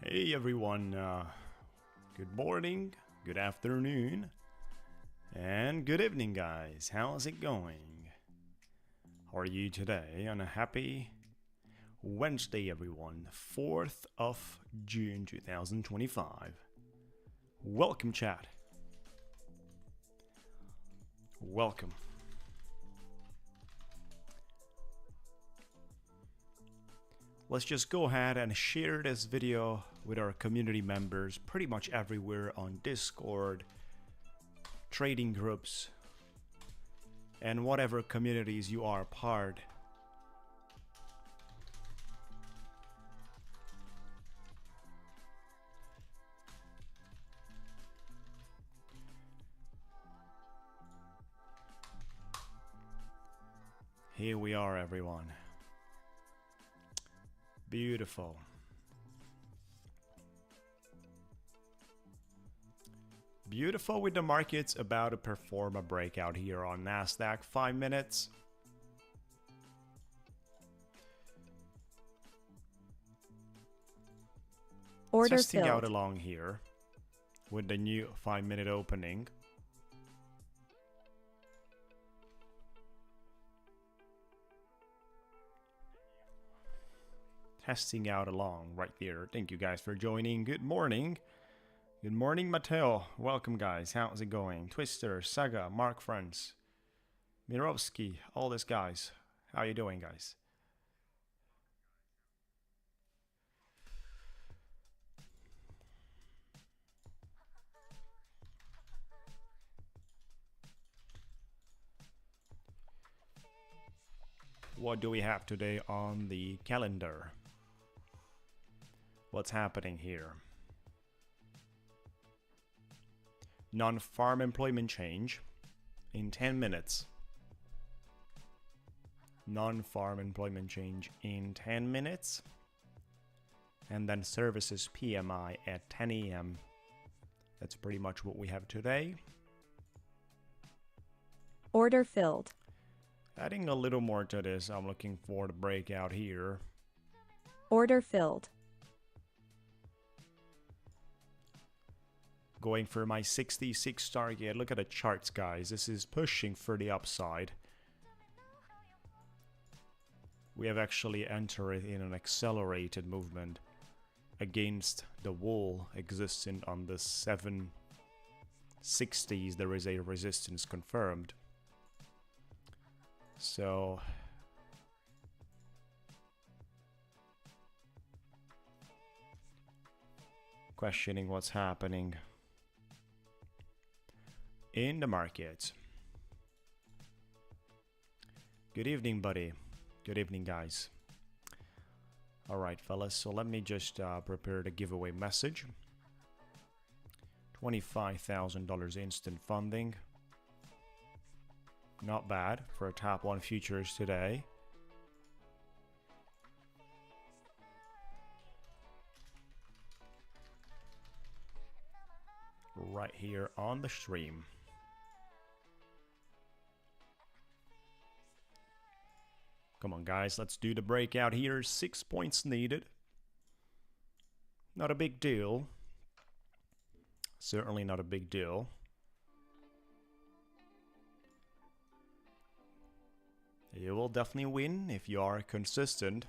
Hey everyone, good morning, good afternoon, and good evening guys. How's it going? How are you today on a happy Wednesday everyone, 4th of June 2025. Welcome chat. Welcome. Let's just go ahead and share this video with our community members pretty much everywhere on Discord, trading groups, and whatever communities you are part. Here we are everyone. Beautiful. Beautiful with the markets about to perform a breakout here on Nasdaq. 5 minutes. Order Testing filled. out along here with the new 5-minute opening. Testing out along right there. Thank you guys for joining. Good morning. Good morning, Mateo. Welcome, guys. How's it going? Twister, Saga, Mark Friends, Mirovsky, all these guys. How you doing, guys? What do we have today on the calendar? What's happening here? Non-farm employment change in 10 minutes. Non-farm employment change in 10 minutes. And then services PMI at 10 a.m. That's pretty much what we have today. Order filled. Adding a little more to this, I'm looking for the breakout here. Order filled. Going for my 66 target. Look at the charts, guys. This is pushing for the upside. We have actually entered in an accelerated movement against the wall existing on the 760s. There is a resistance confirmed. So questioning what's happening in the market. Good evening, buddy. Good evening, guys. All right, fellas. So let me just prepare the giveaway message. $25,000 instant funding. Not bad for a top 1 futures today. Right here on the stream. Come on, guys, let's do the breakout here. 6 points needed. Not a big deal. Certainly not a big deal. You will definitely win if you are consistent.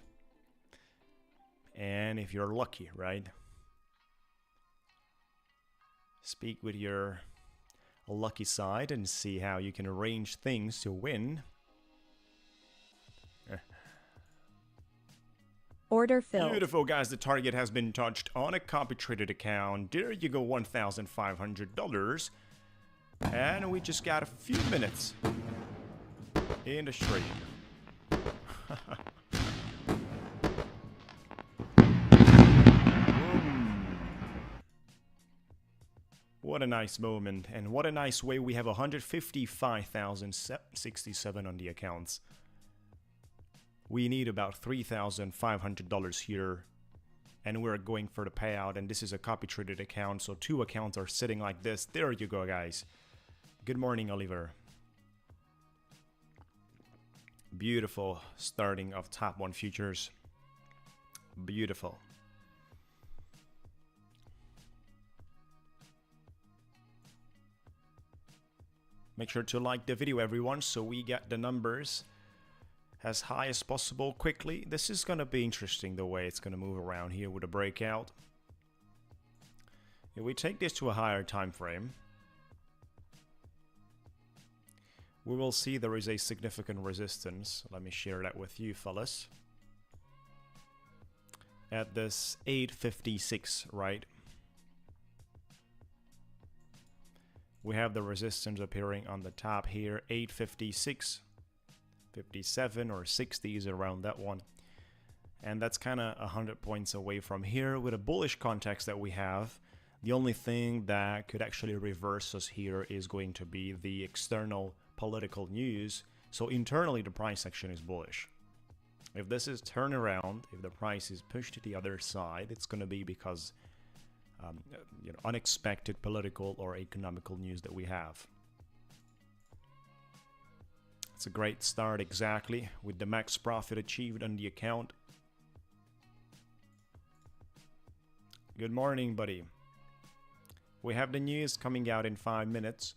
And if you're lucky, right? Speak with your lucky side and see how you can arrange things to win. Order filled. Beautiful, guys. The target has been touched on a copy traded account. There you go, $1,500. And we just got a few minutes in the stream. What a nice moment, and what a nice way. We have 155,067 on the accounts. We need about $3,500 here, and we're going for the payout, and this is a copy traded account, so 2 accounts are sitting like this. There you go, guys. Good morning, Oliver. Beautiful starting of top 1 futures. Beautiful. Make sure to like the video, everyone, so we get the numbers as high as possible quickly. This is going to be interesting the way it's going to move around here with a breakout. If we take this to a higher time frame, we will see there is a significant resistance. Let me share that with you, fellas. At this 856, right? We have the resistance appearing on the top here, 856, 57 or 60 is around that one. And that's kind of 100 points away from here. With a bullish context that we have, the only thing that could actually reverse us here is going to be the external political news. So internally, the price action is bullish. If this is turned around, if the price is pushed to the other side, it's going to be because unexpected political or economical news that we have. It's a great start exactly with the max profit achieved on the account. Good morning, buddy. We have the news coming out in 5 minutes.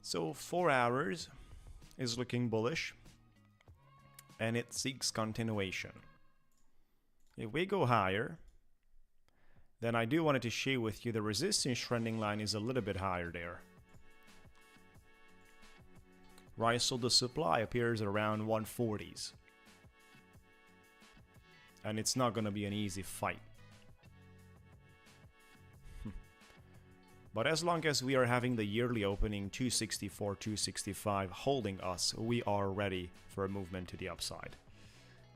So 4 hours is looking bullish and it seeks continuation. If we go higher, then I do wanted to share with you the resistance trending line is a little bit higher there. Right, so the supply appears around 140s. And it's not going to be an easy fight. But as long as we are having the yearly opening 264, 265 holding us, we are ready for a movement to the upside.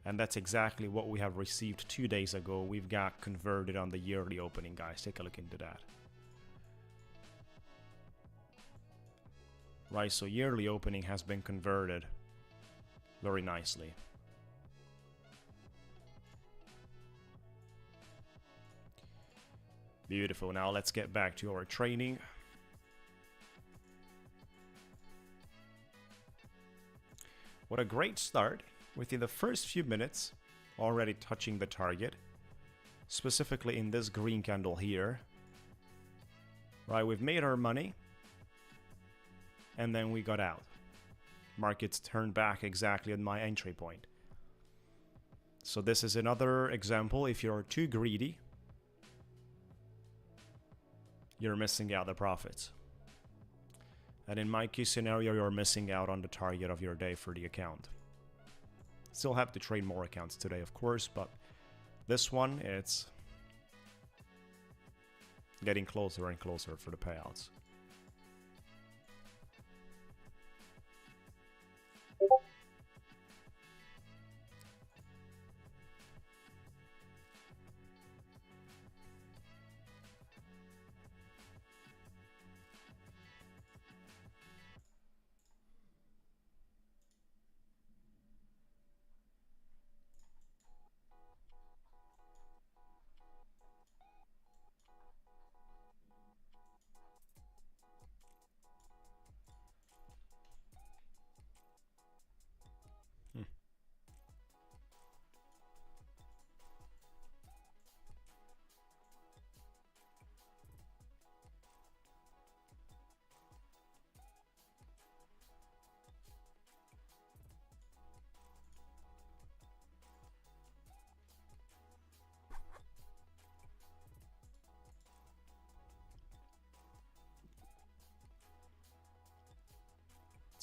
And that's exactly what we have received 2 days ago. We've got converted on the yearly opening, guys. Take a look into that. Right, so yearly opening has been converted very nicely. Beautiful. Now let's get back to our trading. What a great start. Within the first few minutes, already touching the target. Specifically in this green candle here. Right, we've made our money. And then we got out. Markets turned back exactly at my entry point. So this is another example. If you're too greedy, you're missing out the profits. And in my case scenario, you're missing out on the target of your day for the account. Still have to trade more accounts today, of course, but this one, it's getting closer and closer for the payouts.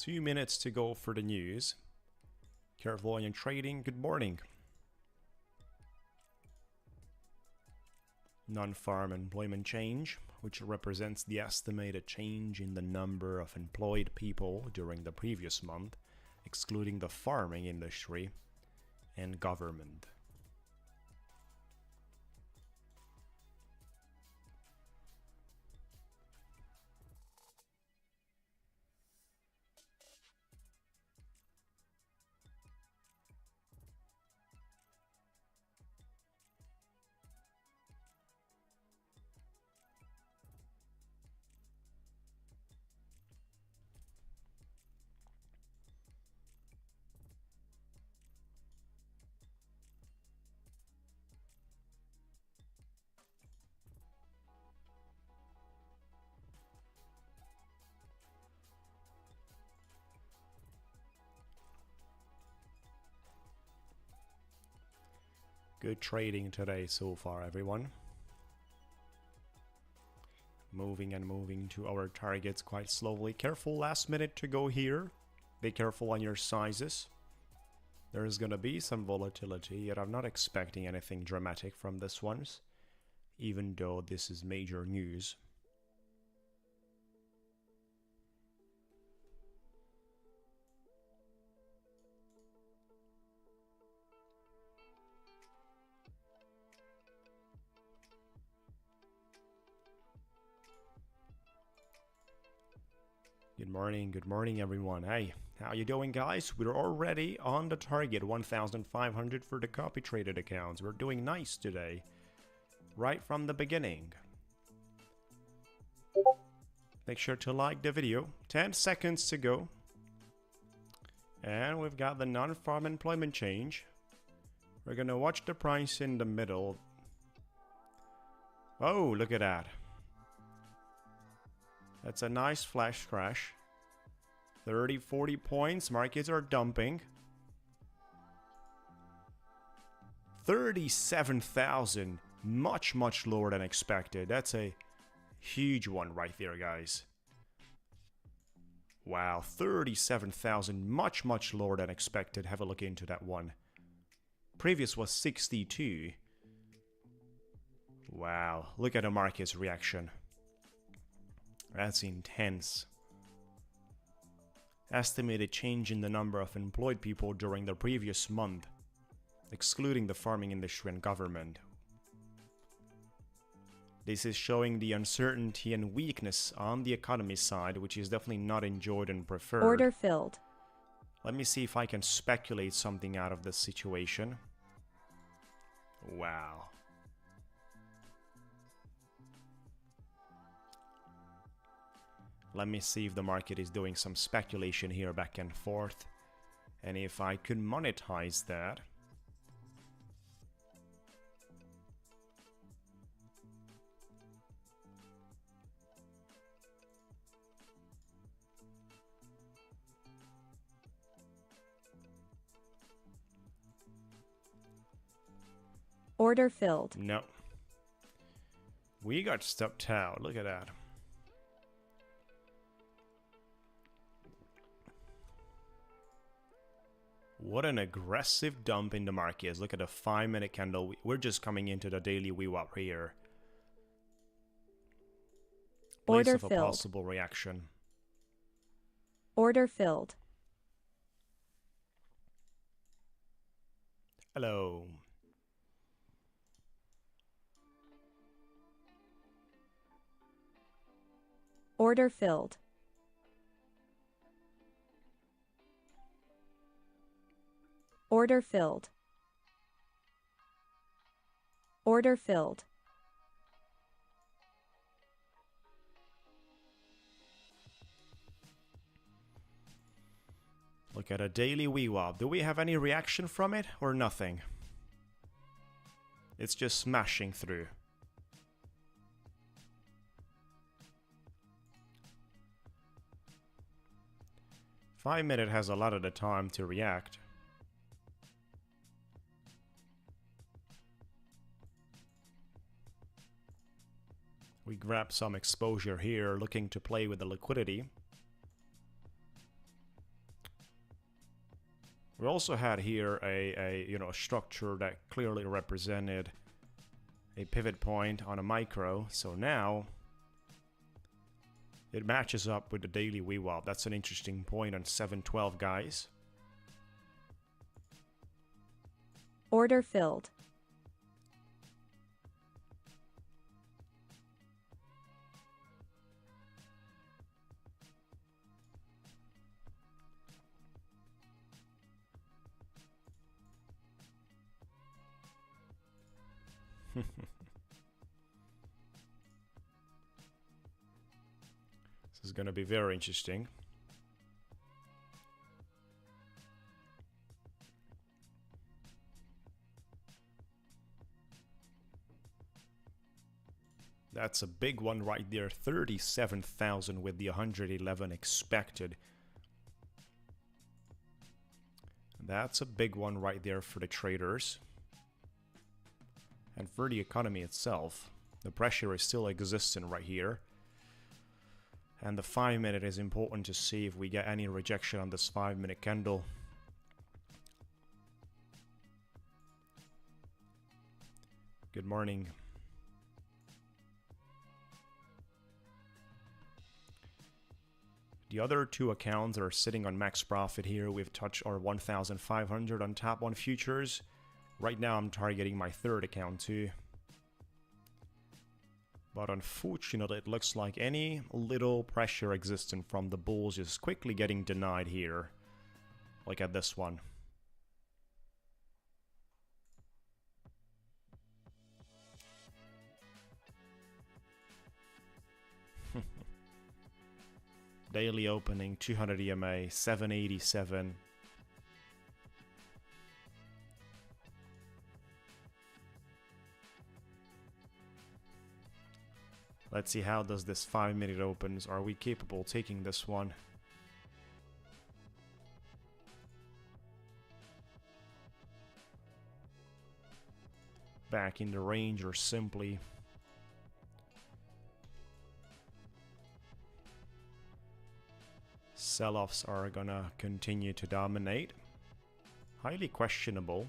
Two minutes to go for the news. Careful on your trading. Good morning. Non-farm employment change, which represents the estimated change in the number of employed people during the previous month, excluding the farming industry and government. Good trading today so far, everyone. Moving and moving to our targets quite slowly. Careful last minute to go here. Be careful on your sizes. There is going to be some volatility, yet I'm not expecting anything dramatic from this one, even though this is major news. Good morning everyone. Hey, how you doing guys? We're already on the target 1,500 for the copy traded accounts. We're doing nice today, right from the beginning. Make sure to like the video. 10 seconds to go. And we've got the non-farm employment change. We're gonna watch the price in the middle. Oh, look at that. That's a nice flash crash. 30, 40 points. Markets are dumping. 37,000. Much, much lower than expected. That's a huge one right there, guys. Wow, 37,000. Much, much lower than expected. Have a look into that one. Previous was 62. Wow, look at the market's reaction. That's intense. Estimated change in the number of employed people during the previous month, excluding the farming industry and government. This is showing the uncertainty and weakness on the economy side, which is definitely not enjoyed and preferred. Order filled. Let me see if I can speculate something out of this situation. Wow. Let me see if the market is doing some speculation here back and forth. And if I could monetize that. Order filled. No. We got stopped out. Look at that. What an aggressive dump in the markets. Look at the 5-minute candle. We're just coming into the daily VWAP here. Place Order of a filled. possible reaction. Order filled. Hello. Order filled. Order filled. Order filled. Look at a daily VWAP. Do we have any reaction from it or nothing? It's just smashing through. Five-minute has a lot of the time to react. We grab some exposure here, looking to play with the liquidity. We also had here a structure that clearly represented a pivot point on a micro. So now it matches up with the daily VWAP. That's an interesting point on 712, guys. Order filled. This is going to be very interesting. That's a big one right there. 37,000 with the 111 expected. That's a big one right there for the traders. And for the economy itself, the pressure is still existent right here. And the 5-minute is important to see if we get any rejection on this 5-minute candle. Good morning. The other two accounts are sitting on max profit here. We've touched our 1,500 on top one futures. Right now I'm targeting my third account too. But unfortunately, it looks like any little pressure existing from the bulls is quickly getting denied here. Like at this one. Daily opening, 200 EMA, 787. Let's see how does this 5-minute opens. Are we capable taking this one? Back in the range or simply sell-offs are gonna continue to dominate. Highly questionable.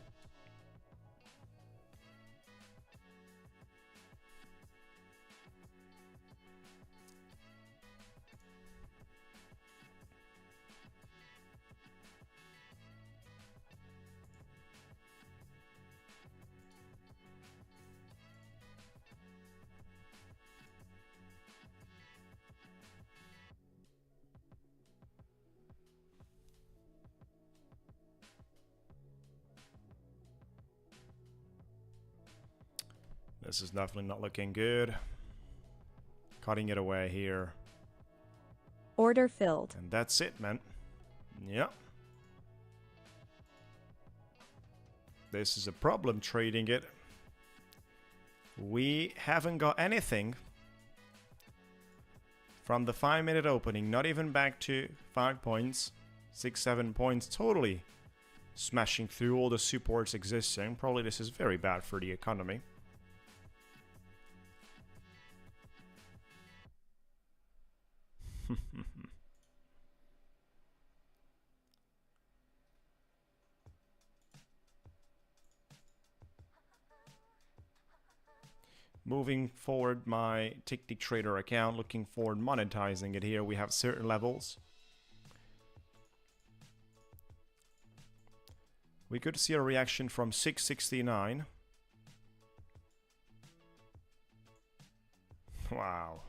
This is definitely not looking good. Cutting it away here. Order filled. And that's it, man. Yep. This is a problem trading it. We haven't got anything from the 5-minute opening. Not even back to 5 points. 6, 7 points. Totally smashing through all the supports existing. Probably this is very bad for the economy. Moving forward my Ticktick trader account, looking forward monetizing it here. We have certain levels. We could see a reaction from 669. Wow.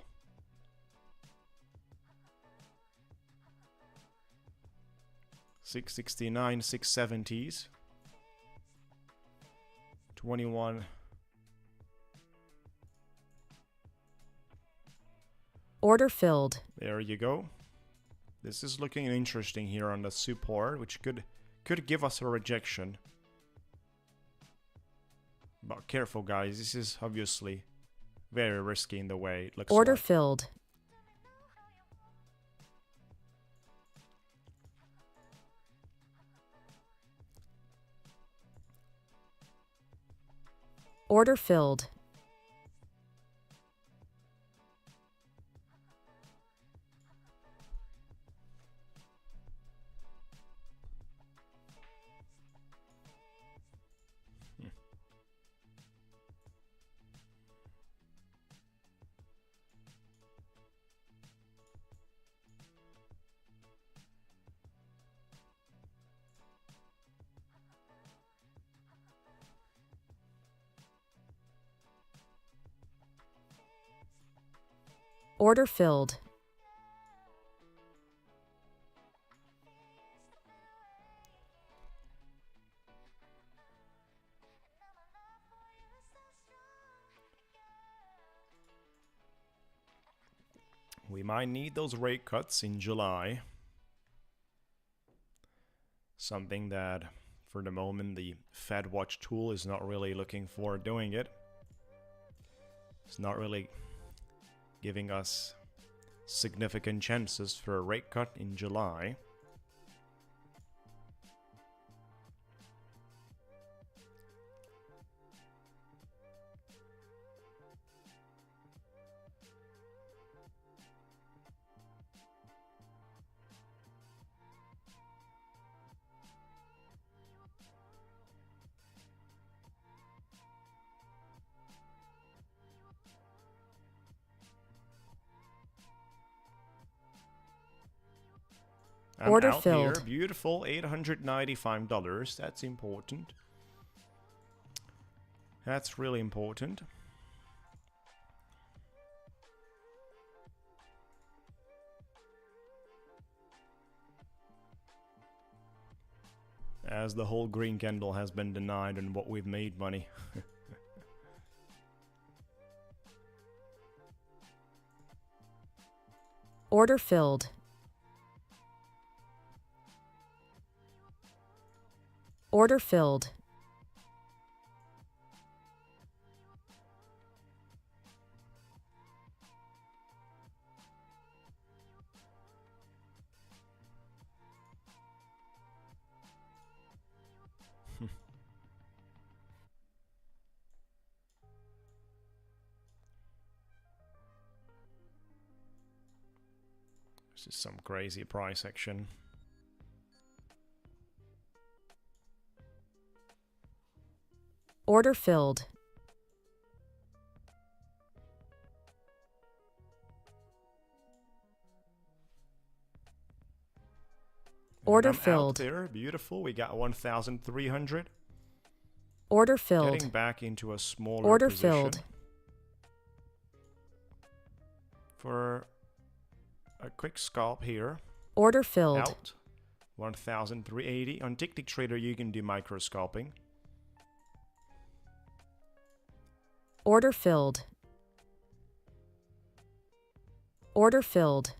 $669, 670s. 21. Order filled. There you go. This is looking interesting here on the support, which could give us a rejection. But careful, guys. This is obviously very risky in the way it looks. Order like. filled. Order filled. Order filled. We might need those rate cuts in July. Something that, for the moment, the Fed Watch tool is not really looking for doing it. It's not really giving us significant chances for a rate cut in July. I'm Order out here. filled. Beautiful, $895. That's important. That's really important. As the whole green candle has been denied and what we've made money. Order filled. Order filled. This is some crazy price action. Order filled. Order I'm filled. out there. Beautiful. We got 1,300. Order filled. Getting back into a smaller Order position. filled. For a quick scalp here. Order filled. Out. 1,380. On Ticktick Trader, you can do micro scalping. Order filled. Order filled.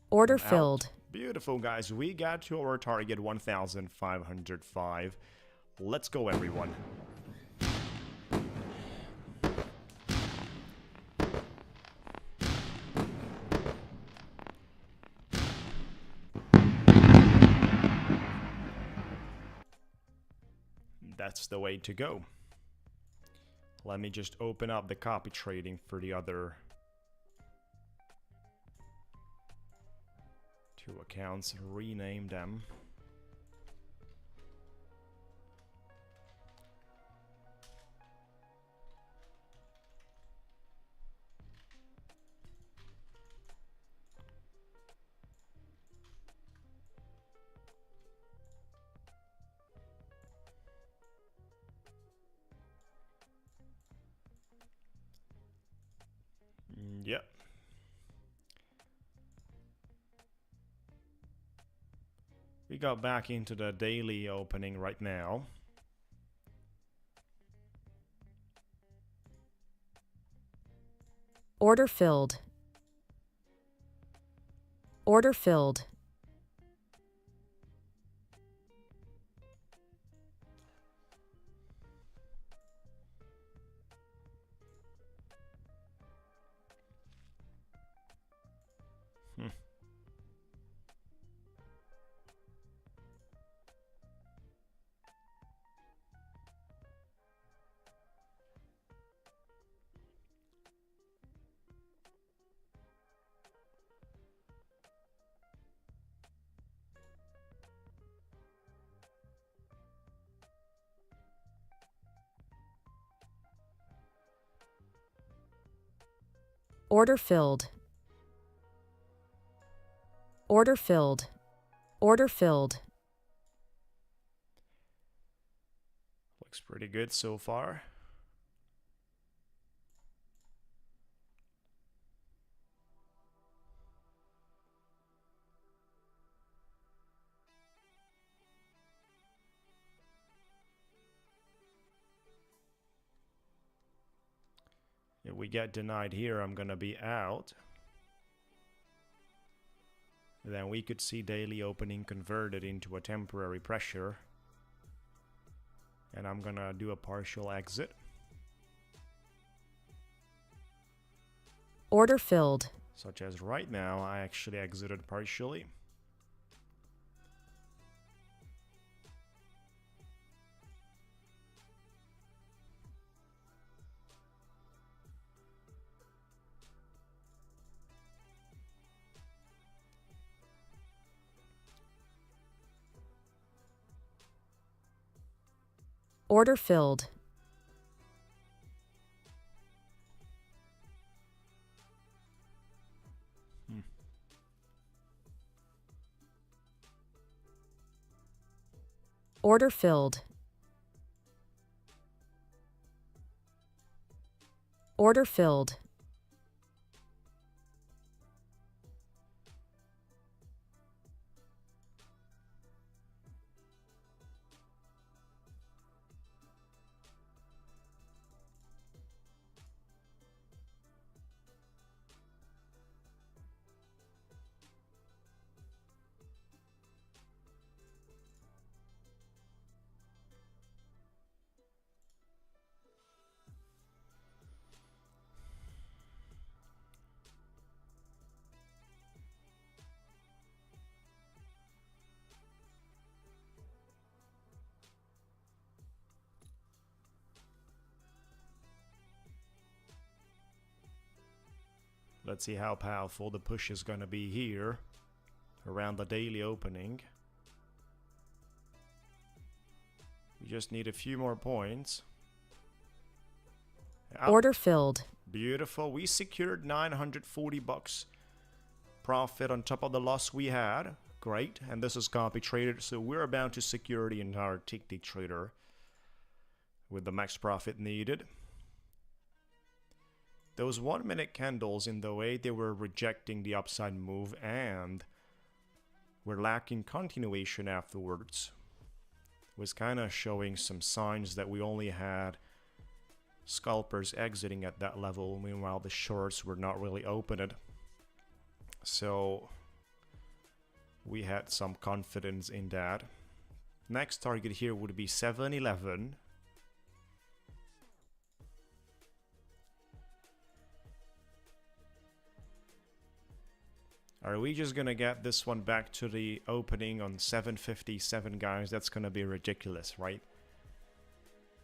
Order Out. filled. Beautiful, guys. We got to our target 1,505. Let's go, everyone. That's the way to go. Let me just open up the copy trading for the other two accounts, rename them. Yep. We got back into the daily opening right now. Order filled. Order filled. Order filled. Order filled. Order filled. Looks pretty good so far. If we get denied here, I'm gonna be out. Then we could see daily opening converted into a temporary pressure. And I'm gonna do a partial exit. Order filled. Such as right now, I actually exited partially. Order filled. Order filled. Order filled. Let's see how powerful the push is going to be here around the daily opening. We just need a few more points. Order filled. Beautiful. We secured 940 bucks profit on top of the loss we had. Great. And this is copy traded, so we're about to secure the entire Ticktick trader with the max profit needed. Those 1 minute candles, in the way they were rejecting the upside move and were lacking continuation afterwards, was kind of showing some signs that we only had scalpers exiting at that level. Meanwhile, the shorts were not really opened. So we had some confidence in that. Next target here would be 7-11. Are we just gonna get this one back to the opening on 757, guys? That's gonna be ridiculous, right?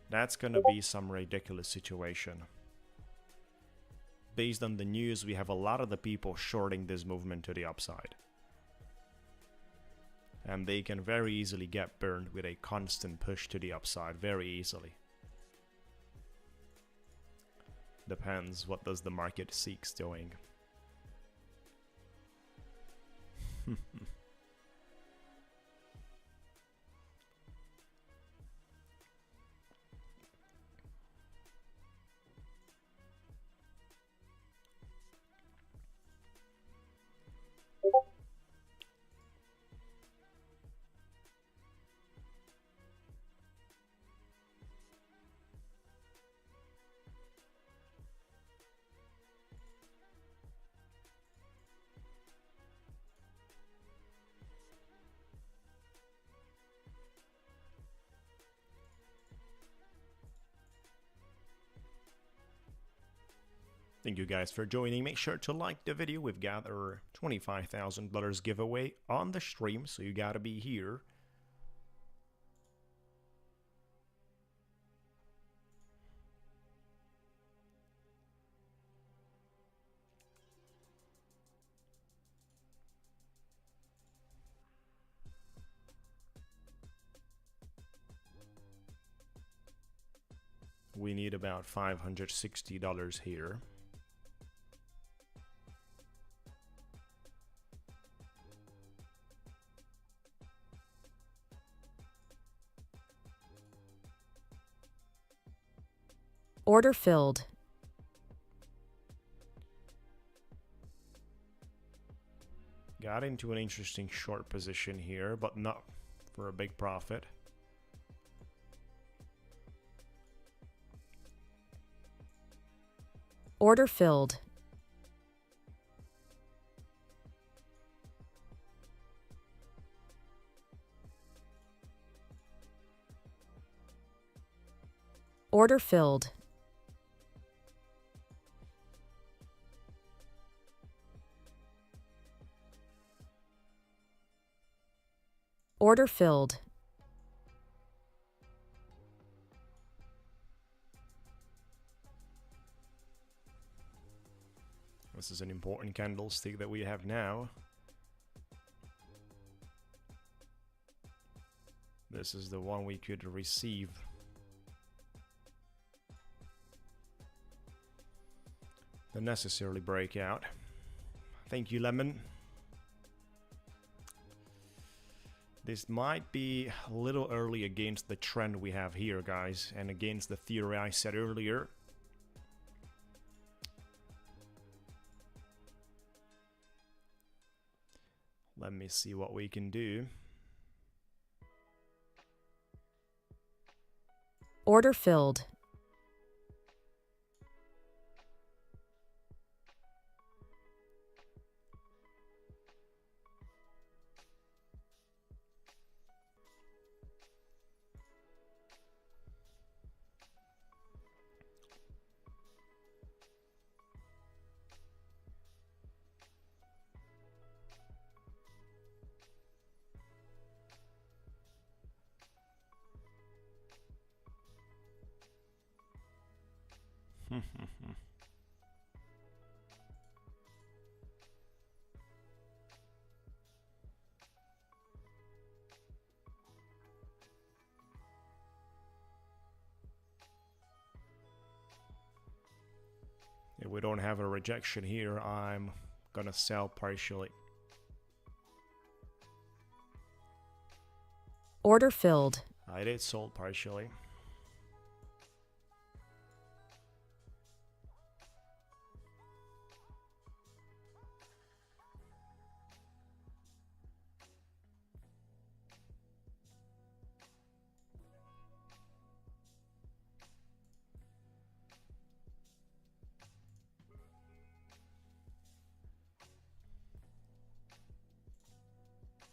That's gonna be some ridiculous situation. Based on the news, we have a lot of the people shorting this movement to the upside. And they can very easily get burned with a constant push to the upside, very easily. Depends what does the market seeks doing. Thank you guys for joining. Make sure to like the video. We've got our $25,000 giveaway on the stream, so you gotta be here. We need about $560 here. Order filled. Got into an interesting short position here, but not for a big profit. Order filled. Order filled. Order filled. This is an important candlestick that we have now. This is the one we could receive. The necessary breakout. Thank you, Lemon. This might be a little early against the trend we have here, guys, and against the theory I said earlier. Let me see what we can do. Order filled. If we don't have a rejection here, I'm gonna sell partially. Order filled. I did sold partially.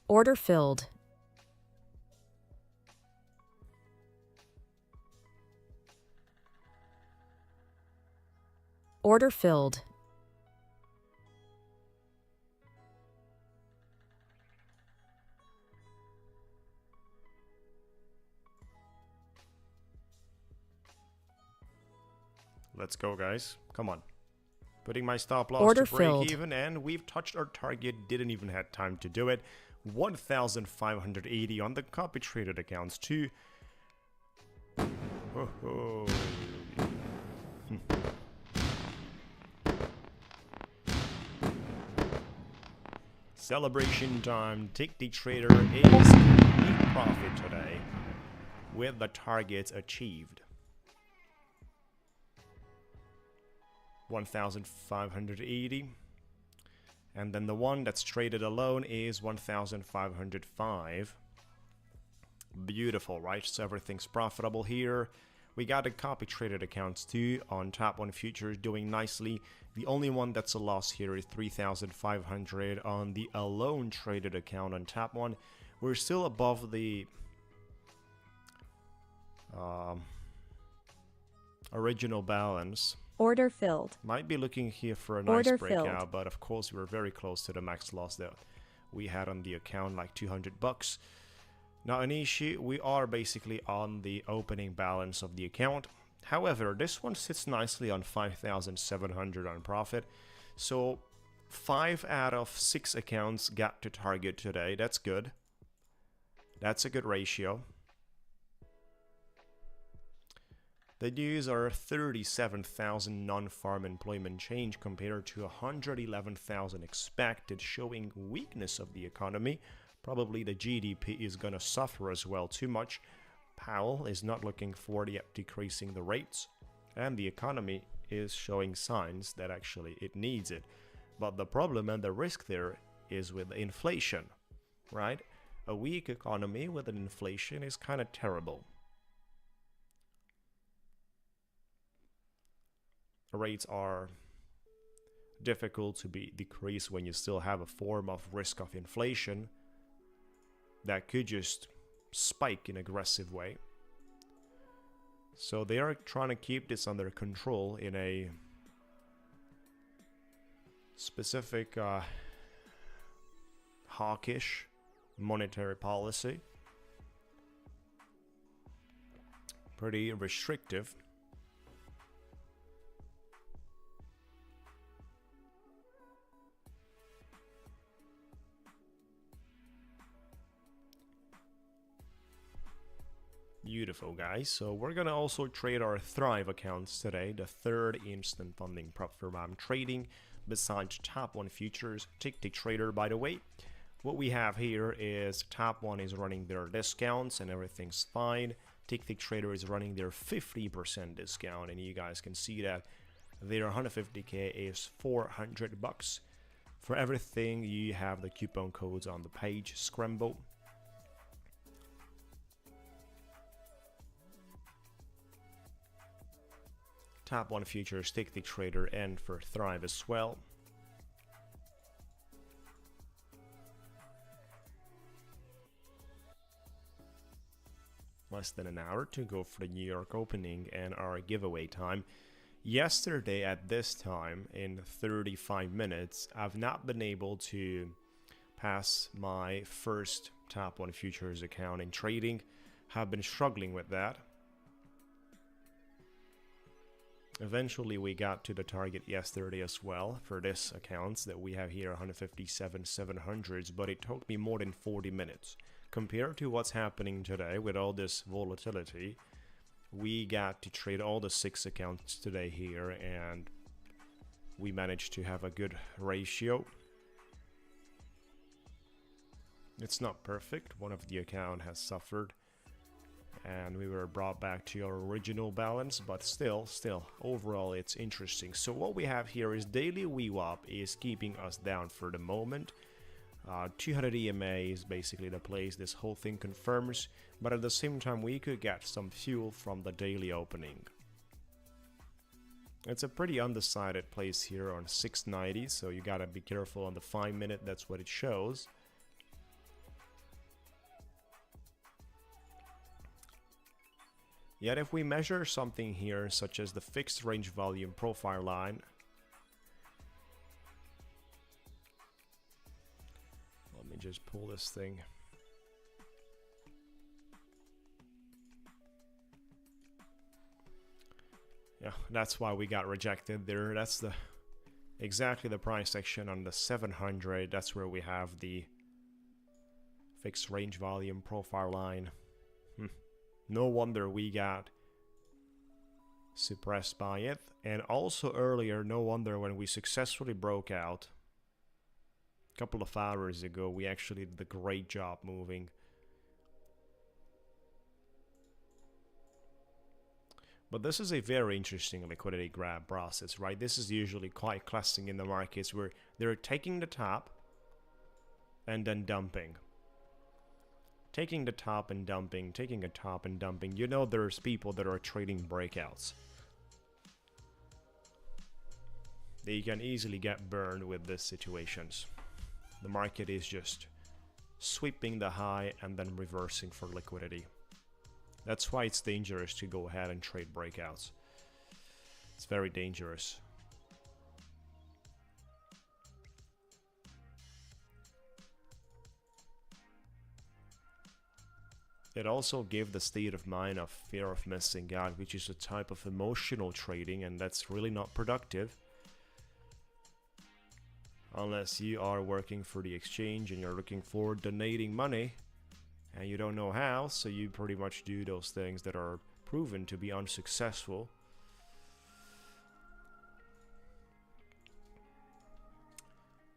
Order filled. Order filled. Let's go, guys. Come on. Putting my stop loss Order to break filled. even, and we've touched our target. Didn't even have time to do it. 1,580 on the copy traded accounts too. Oh. Celebration time. Ticktick Trader is in profit today with the targets achieved. 1,580. And then the one that's traded alone is 1,505. Beautiful, right? So everything's profitable here. We got the copy traded accounts too on Top 1 Futures doing nicely. The only one that's a loss here is 3,500 on the alone traded account on Top 1. We're still above the original balance. Order filled. Might be looking here for a nice Order breakout, filled. but of course we're very close to the max loss that we had on the account, like 200 bucks. Not an issue. We are basically on the opening balance of the account. However, this one sits nicely on 5,700 on profit. So 5 out of 6 accounts got to target today. That's good. That's a good ratio. The news are 37,000 non-farm employment change compared to 111,000 expected, showing weakness of the economy. Probably the GDP is going to suffer as well too much. Powell is not looking forward yet decreasing the rates, and the economy is showing signs that actually it needs it. But the problem and the risk there is with inflation, right? A weak economy with an inflation is kind of terrible. Rates are difficult to be decreased when you still have a form of risk of inflation that could just spike in an aggressive way. So they are trying to keep this under control in a specific hawkish monetary policy. Pretty restrictive. Beautiful, guys. So we're gonna also trade our Thrive accounts today, the third instant funding prop firm I'm trading besides Top 1 Futures. Ticktick Trader, by the way, what we have here is top one is running their discounts and everything's fine. Ticktick Trader is running their 50% discount, and you guys can see that their 150k is 400 bucks. For everything, you have the coupon codes on the page. Scramble. Top 1 futures, Ticktick Trader, and for Thrive as well. Less than an hour to go for the New York opening and our giveaway time. Yesterday at this time, in 35 minutes, I've not been able to pass my first top 1 futures account in trading. Have been struggling with that. Eventually we got to the target yesterday as well for this accounts that we have here, 157 700s, but it took me more than 40 minutes. Compared to what's happening today with all this volatility, we got to trade all the 6 accounts today here, and we managed to have a good ratio. It's not perfect. One of the account has suffered, and we were brought back to our original balance, but still, overall it's interesting. So what we have here is daily VWAP is keeping us down for the moment. 200 EMA is basically the place this whole thing confirms, but at the same time we could get some fuel from the daily opening. It's a pretty undecided place here on 690, so you gotta be careful on the 5-minute, that's what it shows. Yet if we measure something here, such as the fixed range volume profile line, let me just pull this thing. Yeah, that's why we got rejected there. That's the exactly the price section on the 700. That's where we have the fixed range volume profile line. No wonder we got suppressed by it. And also earlier, no wonder when we successfully broke out a couple of hours ago, we actually did a great job moving. But this is a very interesting liquidity grab process, right? This is usually quite classic in the markets where they're taking the top and then dumping. Taking the top and dumping, taking a top and dumping. You know, there's people that are trading breakouts. They can easily get burned with these situations. The market is just sweeping the high and then reversing for liquidity. That's why it's dangerous to go ahead and trade breakouts. It's very dangerous. It also gave the state of mind of fear of missing out, which is a type of emotional trading, and that's really not productive. Unless you are working for the exchange and you're looking for donating money and you don't know how, so you pretty much do those things that are proven to be unsuccessful.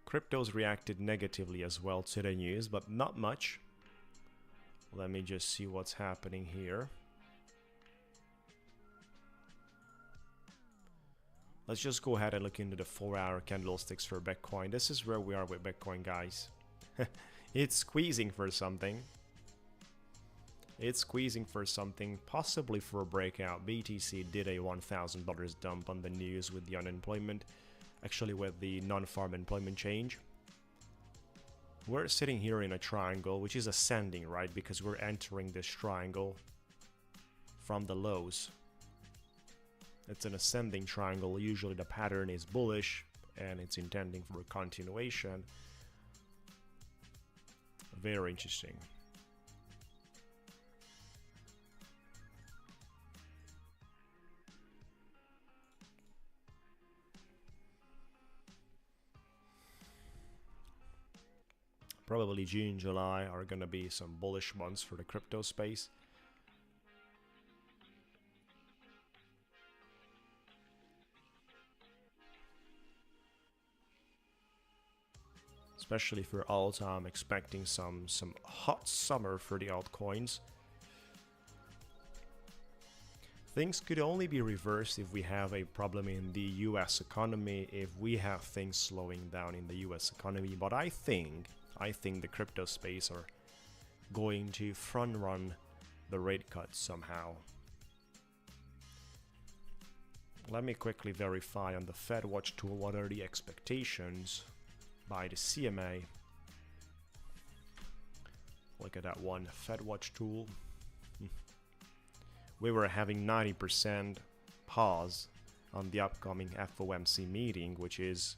Cryptos reacted negatively as well to the news, but not much. Let me just see what's happening here. Let's just go ahead and look into the 4-hour candlesticks for Bitcoin. This is where we are with Bitcoin, guys. It's squeezing for something. It's squeezing for something, possibly for a breakout. BTC did a $1,000 dump on the news with the unemployment, actually with the non-farm employment change. We're sitting here in a triangle, which is ascending, right? Because we're entering this triangle from the lows. It's an ascending triangle. Usually the pattern is bullish and it's intending for a continuation. Very interesting. Probably June, July are going to be some bullish months for the crypto space. especially for alt. I'm expecting some hot summer for the altcoins. Things could only be reversed if we have a problem in the US economy, if we have things slowing down in the US economy. But I think the crypto space are going to front run the rate cuts somehow. Let me quickly verify on the Fed Watch tool what are the expectations by the CMA. Look at that one, Fed Watch tool. We were having 90% pause on the upcoming FOMC meeting, which is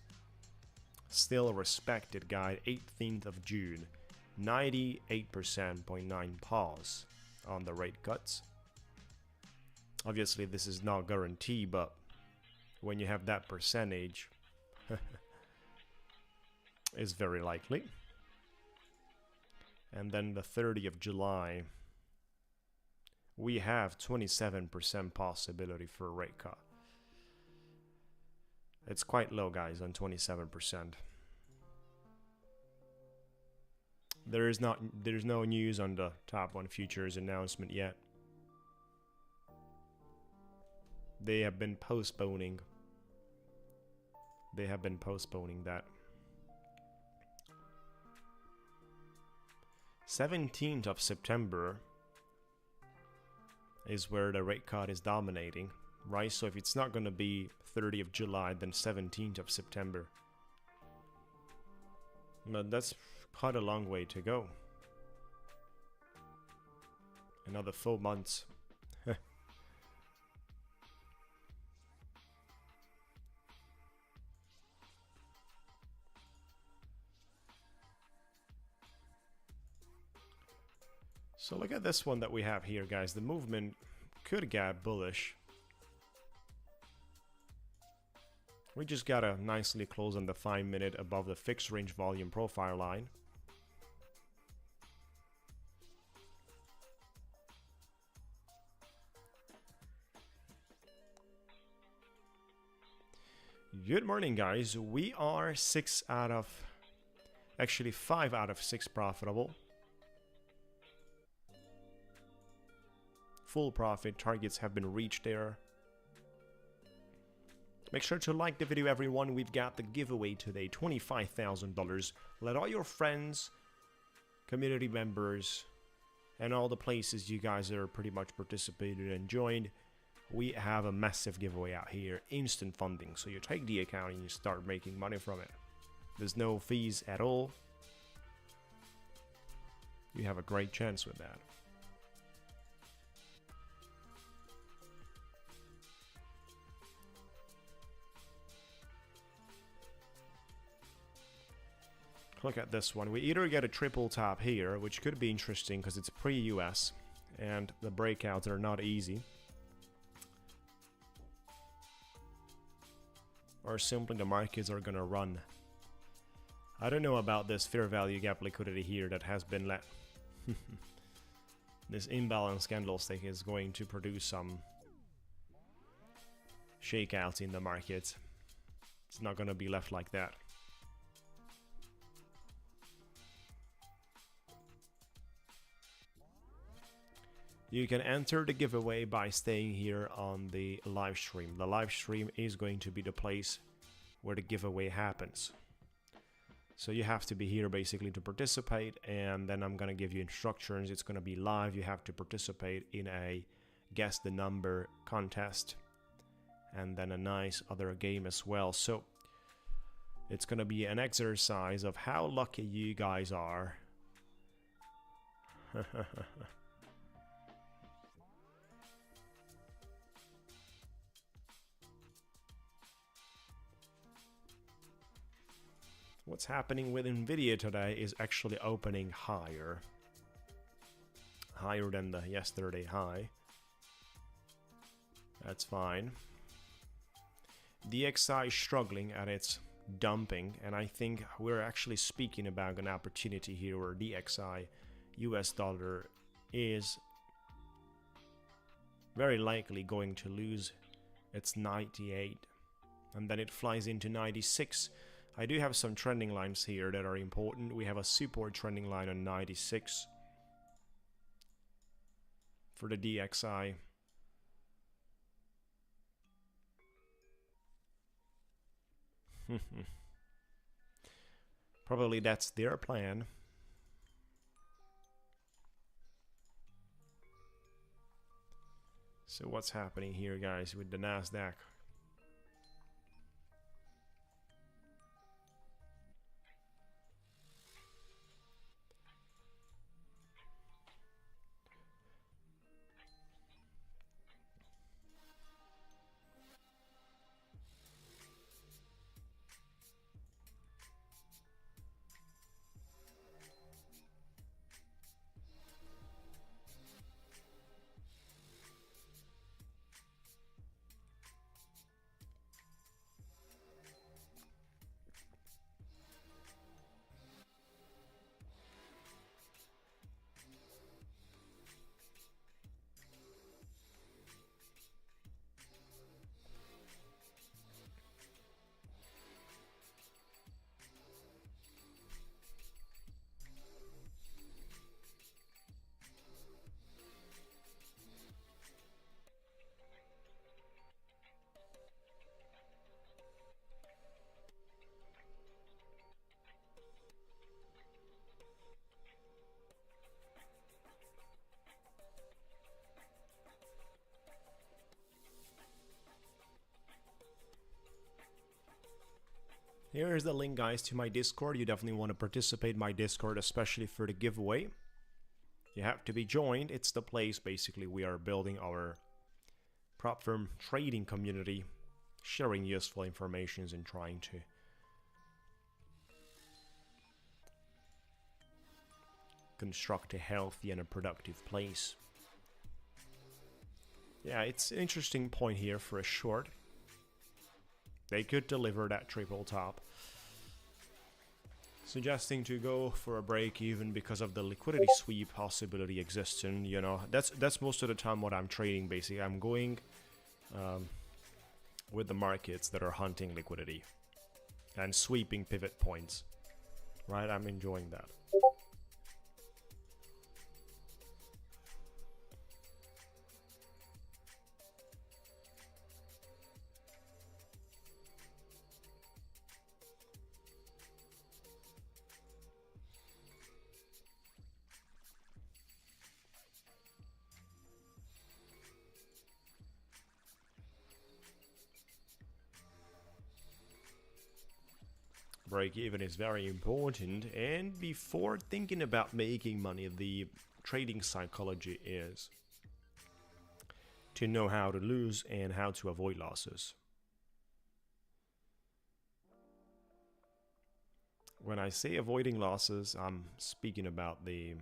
still a respected guide, 18th of June. 98.9% pause on the rate cuts. Obviously, this is not guaranteed, but when you have that percentage, it's very likely. And then the 30th of July, we have 27% possibility for a rate cut. It's quite low, guys, on 27%. There's no news on the top 1 futures announcement yet. They have been postponing. That. 17th of September is where the rate cut is dominating, right? So if it's not going to be 30th of July, then 17th of September. But that's quite a long way to go. Another 4 months. So look at this one that we have here, guys. The movement could get bullish. We just gotta nicely close on the 5-minute above the fixed range volume profile line. Good morning, guys. We are 5 out of 6 profitable. Full profit targets have been reached there. Make sure to like the video, everyone. We've got the giveaway today, $25,000. Let all your friends, community members, and all the places you guys are pretty much participated and joined. We have a massive giveaway out here, instant funding. So you take the account and you start making money from it. There's no fees at all. You have a great chance with that. Look at this one. We either get a triple top here, which could be interesting because it's pre-US and the breakouts are not easy, or simply the markets are gonna run. I don't know about this fair value gap liquidity here that has been let. This imbalance candlestick is going to produce some shakeouts in the market. It's not gonna be left like that. You can enter the giveaway by staying here on the live stream. The live stream is going to be the place where the giveaway happens. So you have to be here basically to participate, and then I'm gonna give you instructions. It's gonna be live. You have to participate in a guess the number contest and then a nice other game as well. So it's gonna be an exercise of how lucky you guys are. What's happening with Nvidia today is actually opening higher than the yesterday high. That's fine. DXY is struggling at its dumping, and I think we're actually speaking about an opportunity here where DXY US dollar is very likely going to lose its 98, and then it flies into 96. I do have some trending lines here that are important. We have a support trending line on 96 for the DXI. Probably that's their plan. So what's happening here, guys, with the Nasdaq? Here's the link, guys, to my Discord. You definitely want to participate in my Discord, especially for the giveaway. You have to be joined. It's the place, basically, we are building our prop firm trading community, sharing useful information and trying to construct a healthy and a productive place. Yeah, it's an interesting point here for a short. They could deliver that triple top. Suggesting to go for a break even because of the liquidity sweep possibility existing. You know, that's most of the time what I'm trading. Basically, I'm going with the markets that are hunting liquidity and sweeping pivot points. Right, I'm enjoying that. Break even is very important, and before thinking about making money, the trading psychology is to know how to lose and how to avoid losses. When I say avoiding losses, I'm speaking about the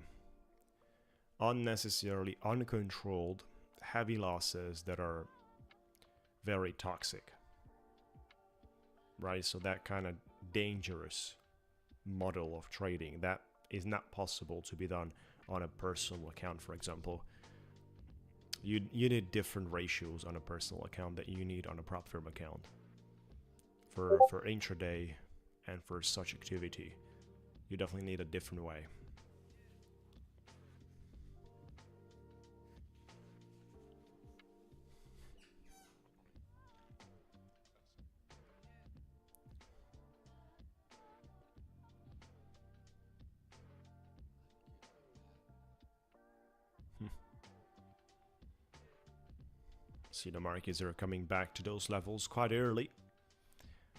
unnecessarily uncontrolled heavy losses that are very toxic, right? So that kind of dangerous model of trading that is not possible to be done on a personal account. For example, you need different ratios on a personal account that you need on a prop firm account for intraday and for such activity. You definitely need a different way. See, the markets are coming back to those levels quite early.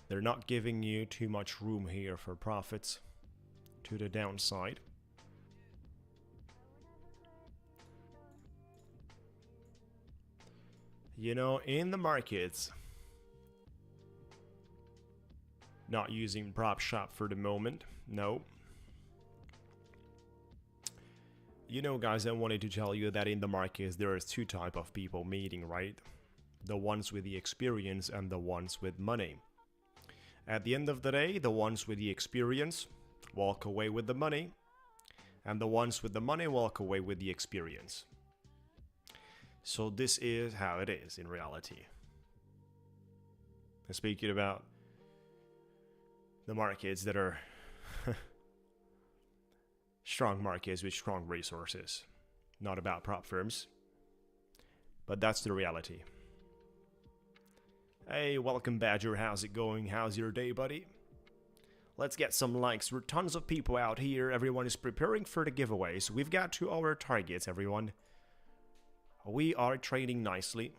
They're not giving you too much room here for profits to the downside. You know, in the markets, not using prop shop for the moment, no. You know, guys, I wanted to tell you that in the markets there is two types of people meeting, right? The ones with the experience and the ones with money. At the end of the day, the ones with the experience walk away with the money, and the ones with the money walk away with the experience. So this is how it is in reality. And speaking about the markets that are strong markets with strong resources. Not about prop firms, but that's the reality. Hey, welcome Badger, how's it going? How's your day, buddy? Let's get some likes. There are tons of people out here. Everyone is preparing for the giveaways. We've got 2 hour targets, everyone. We are trading nicely.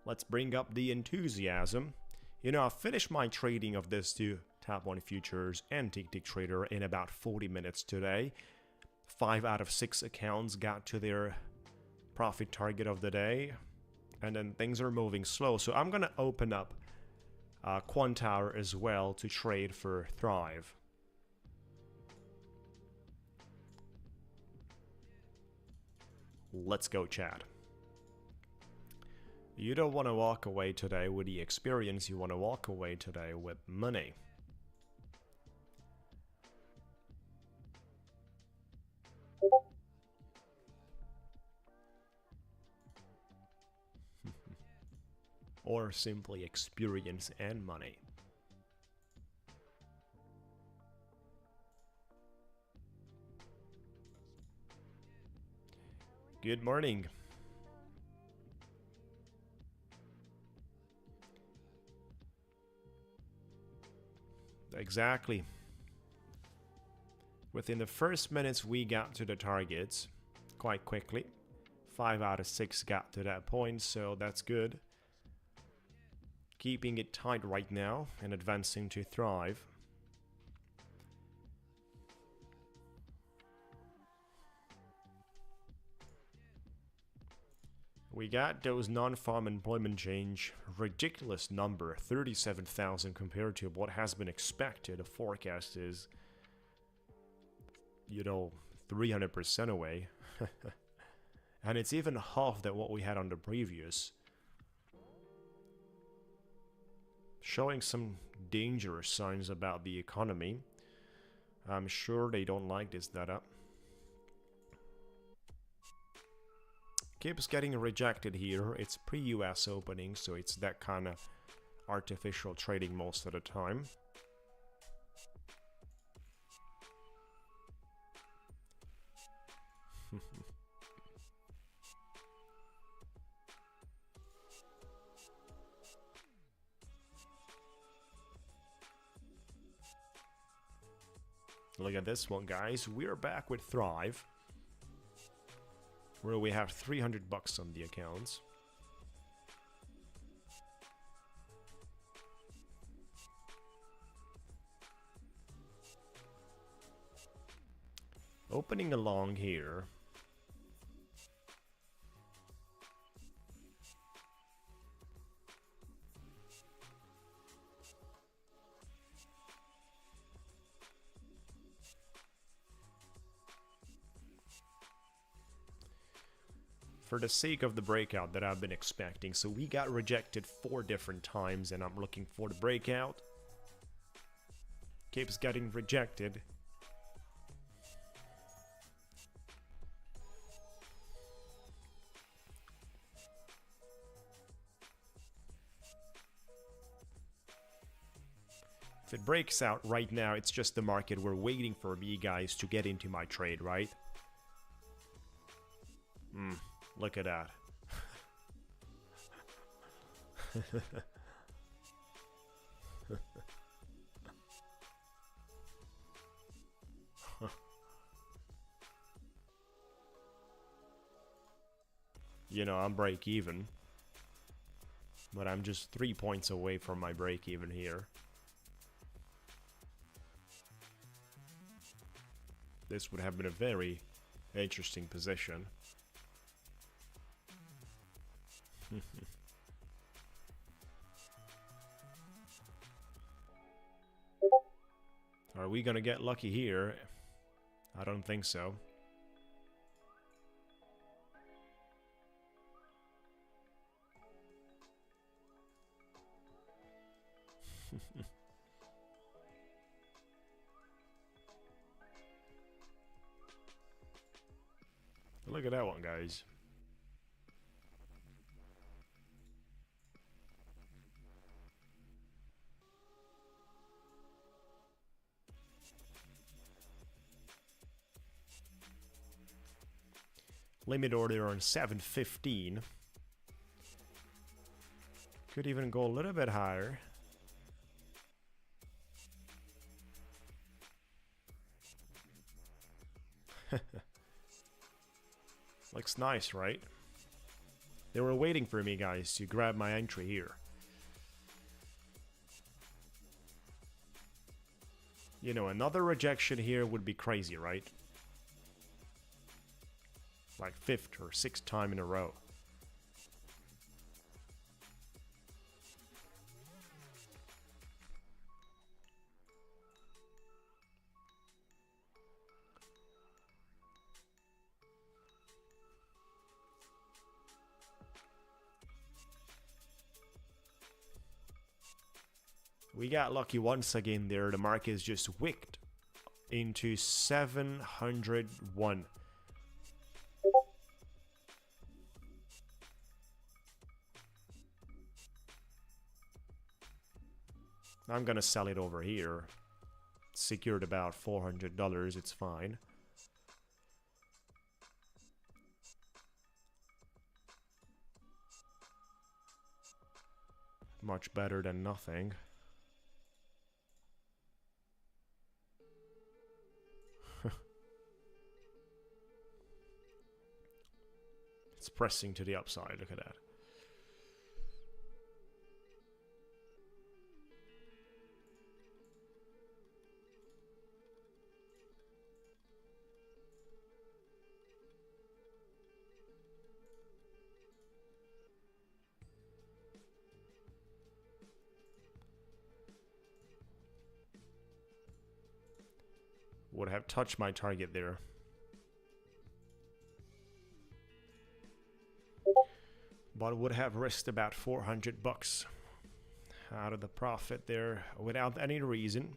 Let's bring up the enthusiasm. You know, I finished my trading of this 2 Top 1 futures and Ticktick trader in about 40 minutes today. 5 out of 6 accounts got to their profit target of the day. And then things are moving slow. So I'm going to open up Quantower as well to trade for Thrive. Let's go, chat. You don't want to walk away today with the experience. You want to walk away today with money. Or simply experience and money. Good morning. Exactly. Within the first minutes we got to the targets quite quickly. 5 out of 6 got to that point, so that's good. Keeping it tight right now and advancing to Thrive. We got those non-farm employment change, ridiculous number, 37,000 compared to what has been expected. The forecast is, you know, 300% away. And it's even half than what we had on the previous. Showing some dangerous signs about the economy. I'm sure they don't like this data. Keeps getting rejected here. It's pre-US opening, so it's that kind of artificial trading most of the time. Look at this one, guys. We're back with Thrive, where we have 300 bucks on the accounts. Opening along here. For the sake of the breakout that I've been expecting. So we got rejected 4 different times and I'm looking for the breakout. Keeps getting rejected. If it breaks out right now, it's just the market. We're waiting for me guys to get into my trade, right? Look at that. You know, I'm break even. But I'm just 3 points away from my break even here. This would have been a very interesting position. Are we gonna get lucky here? I don't think so. Look at that one, guys. Limit order on 715. Could even go a little bit higher. Looks nice, right? They were waiting for me, guys, to grab my entry here. You know, another rejection here would be crazy, right? Like 5th or 6th time in a row. We got lucky once again there. The market is just wicked into 701. I'm gonna sell it over here. Secured about $400. It's fine. Much better than nothing. It's pressing to the upside. Look at that. Would have touched my target there. But would have risked about 400 bucks out of the profit there without any reason.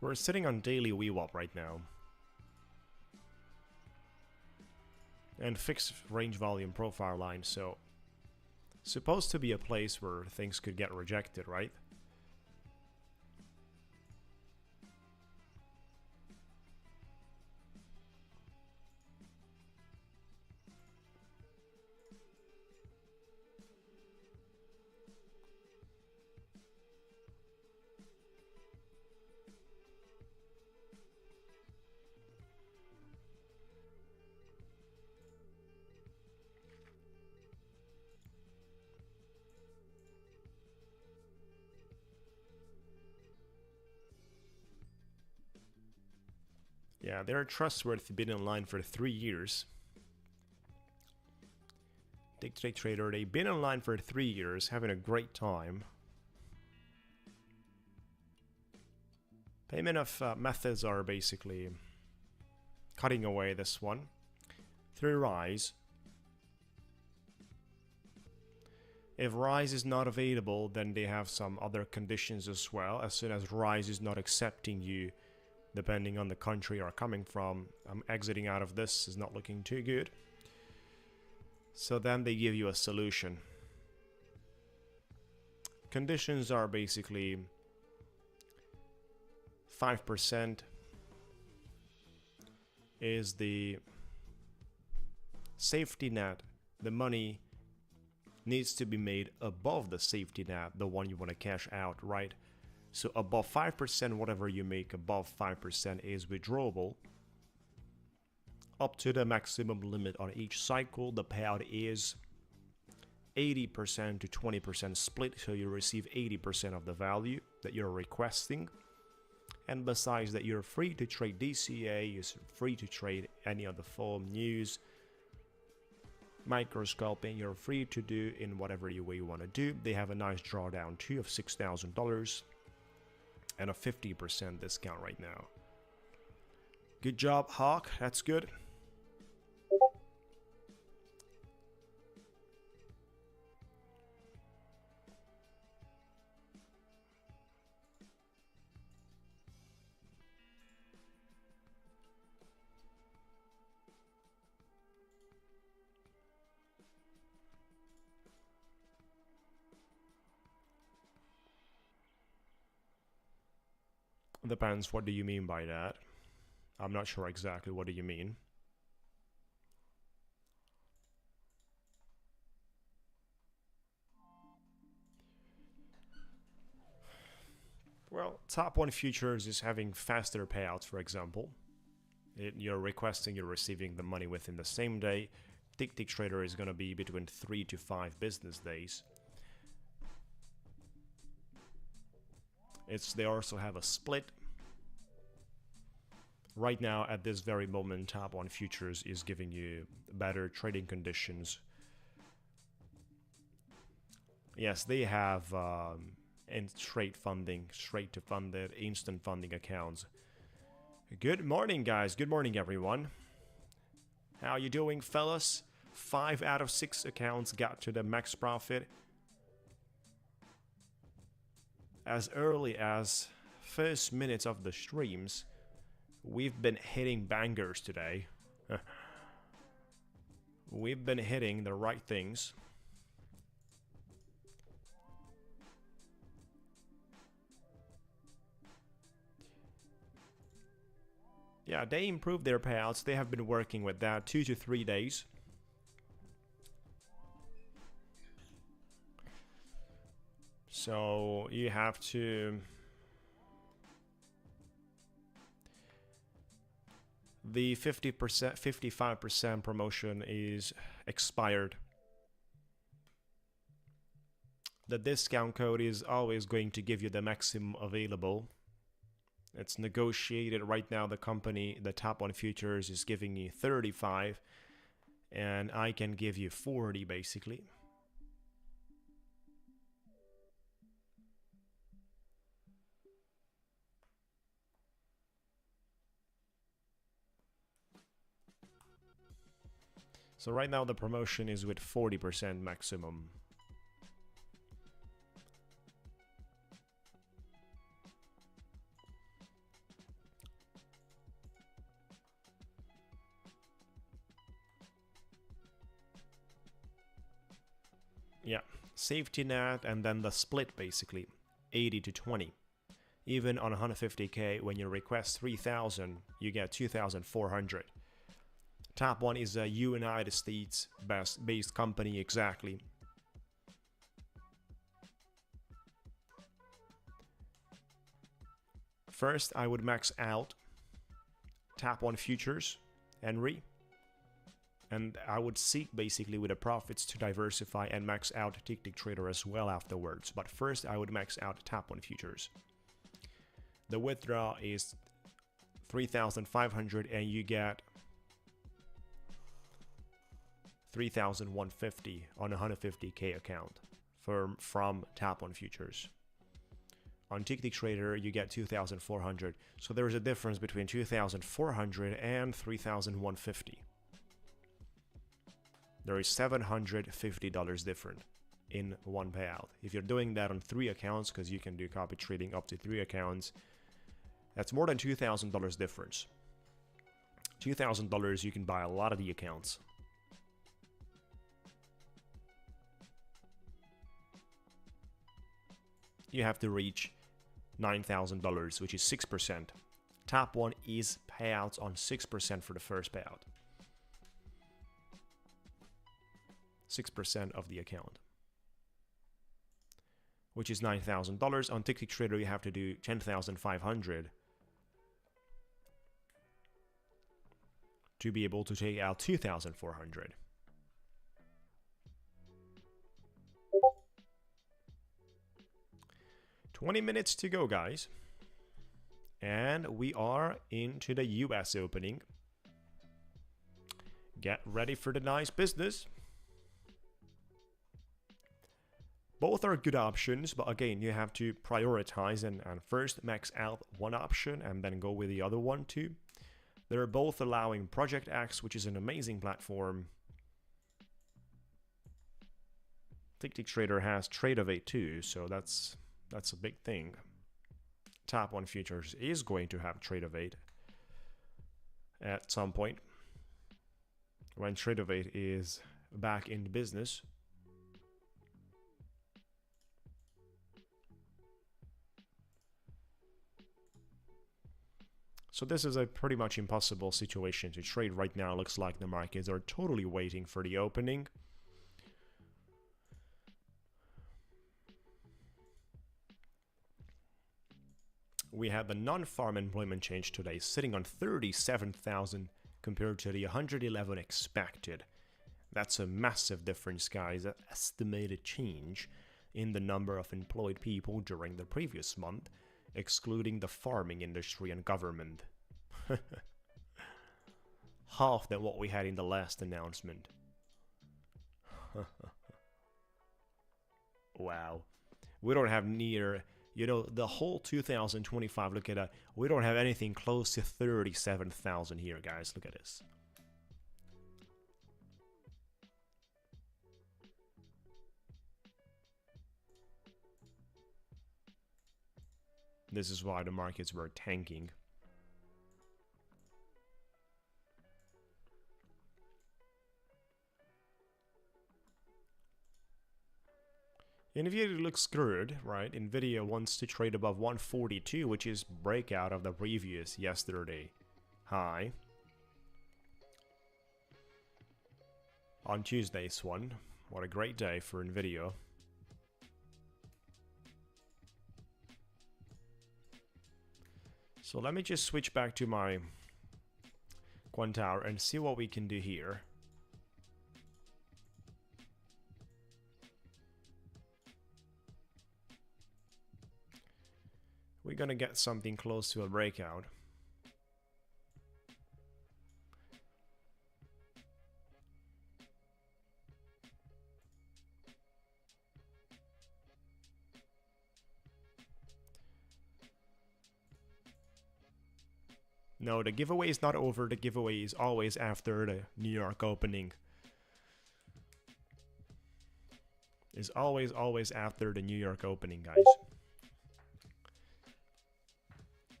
We're sitting on daily VWAP right now. And fixed range volume profile line, so supposed to be a place where things could get rejected, right? Yeah, they're trustworthy, been in line for 3 years. Ticktick trader, they've been in line for 3 years, having a great time. Payment of methods are basically cutting away this one through rise. If rise is not available, then they have some other conditions as well. As soon as rise is not accepting you, depending on the country you're coming from, I'm exiting out of this, is not looking too good. So then they give you a solution. Conditions are basically 5% is the safety net. The money needs to be made above the safety net, the one you want to cash out, right? So above 5%, whatever you make above 5% is withdrawable. Up to the maximum limit on each cycle, the payout is 80% to 20% split, so you receive 80% of the value that you're requesting. And besides that, you're free to trade DCA, you're free to trade any other form, news, Microscoping, you're free to do in whatever way you want to do. They have a nice drawdown too of $6,000 and a 50% discount right now. Good job, Hawk. That's good. Depends, what do you mean by that? I'm not sure exactly what do you mean. Well, top 1 futures is having faster payouts, for example. You're requesting, you're receiving the money within the same day. Ticktick Trader is going to be between 3 to 5 business days. They also have a split. Right now, at this very moment, top 1 futures is giving you better trading conditions. Yes, they have straight to funded, instant funding accounts. Good morning, guys. Good morning, everyone. How you doing, fellas? 5 out of 6 accounts got to the max profit. As early as first minutes of the streams, we've been hitting bangers today. We've been hitting the right things. Yeah, they improved their payouts. They have been working with that 2 to 3 days. So you have to... The 50%, 55% promotion is expired. The discount code is always going to give you the maximum available. It's negotiated right now. The company, the top 1 futures, is giving you 35, and I can give you 40 basically. So right now the promotion is with 40% maximum. Yeah, safety net and then the split basically, 80 to 20. Even on 150k, when you request 3,000, you get 2,400. Top 1 is a United States based company, exactly. First, I would max out top 1 futures, Henry. And I would seek basically with the profits to diversify and max out Ticktick Trader as well afterwards. But first, I would max out top 1 futures. The withdrawal is 3,500 and you get 3,150 on a 150k account from top 1 futures. On Ticktick Trader, you get 2,400. So there is a difference between 2,400 and 3,150. There is $750 different in one payout. If you're doing that on 3 accounts, because you can do copy trading up to 3 accounts, that's more than $2,000 difference. $2,000, you can buy a lot of the accounts. You have to reach $9,000, which is 6%. Top 1 is payouts on 6% for the first payout. 6% of the account, which is $9,000. On Ticktick Trader, you have to do 10,500 to be able to take out 2,400. $20 minutes to go, guys. And we are into the US opening. Get ready for the nice business. Both are good options, but again, you have to prioritize and first max out one option and then go with the other one too. They're both allowing Project X, which is an amazing platform. Ticktick Trader has Trade-Evade too, so that's a big thing. Top 1 Futures is going to have Trade-Evade at some point when Trade-Evade is back in business. So this is a pretty much impossible situation to trade right now. Looks like the markets are totally waiting for the opening. We had the non-farm employment change today sitting on 37,000 compared to the 111 expected. That's a massive difference, guys. An estimated change in the number of employed people during the previous month, excluding the farming industry and government. Half than what we had in the last announcement. Wow. We don't have near, you know, the whole 2025, look at that. We don't have anything close to 37,000 here, guys. Look at this. This is why the markets were tanking. Nvidia looks screwed, right? Nvidia wants to trade above 142, which is breakout of the previous yesterday high. On Tuesday's one. What a great day for Nvidia. So let me just switch back to my Quant Hour and see what we can do here. We're gonna get something close to a breakout. No, the giveaway is not over. The giveaway is always after the New York opening. Is always after the New York opening, guys.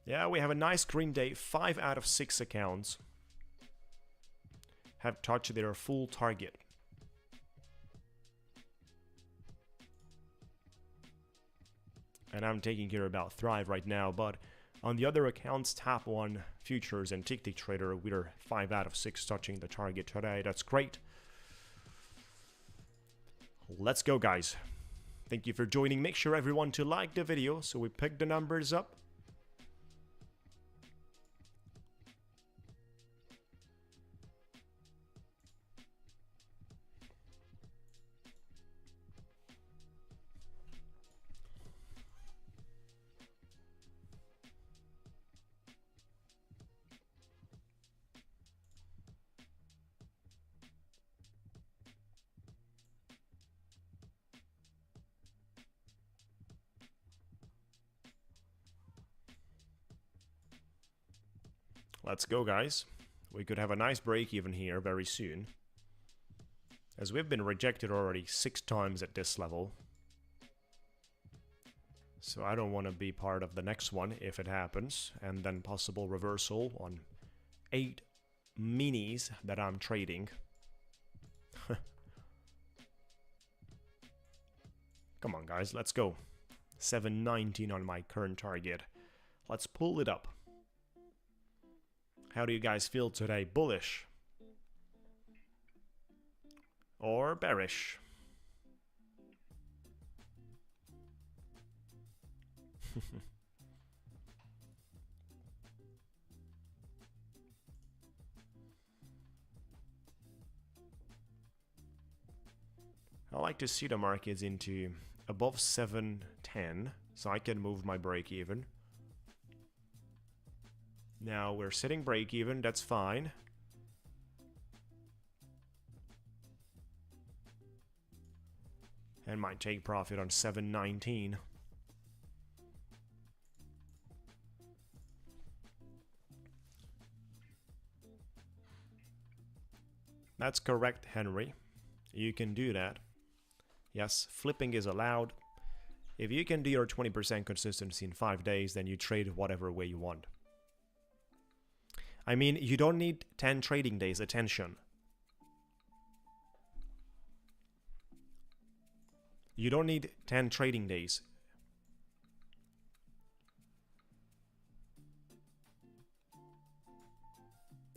Yeah, we have a nice green day. 5 out of 6 accounts have touched their full target. And I'm taking care about Thrive right now, but on the other accounts, Top 1 Futures and Ticktick Trader, we're 5 out of 6 touching the target today. That's great. Let's go, guys. Thank you for joining. Make sure everyone to like the video so we pick the numbers up. Let's go, guys. We could have a nice break even here very soon, as we've been rejected already 6 times at this level. So I don't want to be part of the next one if it happens, and then possible reversal on 8 minis that I'm trading. Come on, guys, let's go. 719 on my current target. Let's pull it up. How do you guys feel today? Bullish or bearish? I like to see the markets into above 710 so I can move my break even. Now we're setting break even, that's fine. and might take profit on 719. That's correct, Henry. You can do that. Yes, flipping is allowed. If you can do your 20% consistency in 5 days, then you trade whatever way you want. I mean, you don't need 10 trading days, attention. You don't need 10 trading days.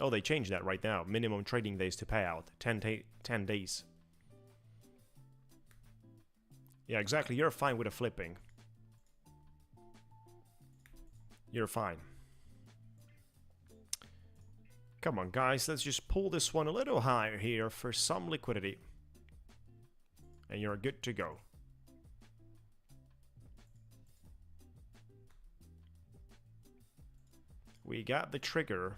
Oh, they changed that right now. Minimum trading days to payout. 10 days. Yeah, exactly. You're fine with a flipping. You're fine. Come on, guys. Let's just pull this one a little higher here for some liquidity. And you're good to go. We got the trigger.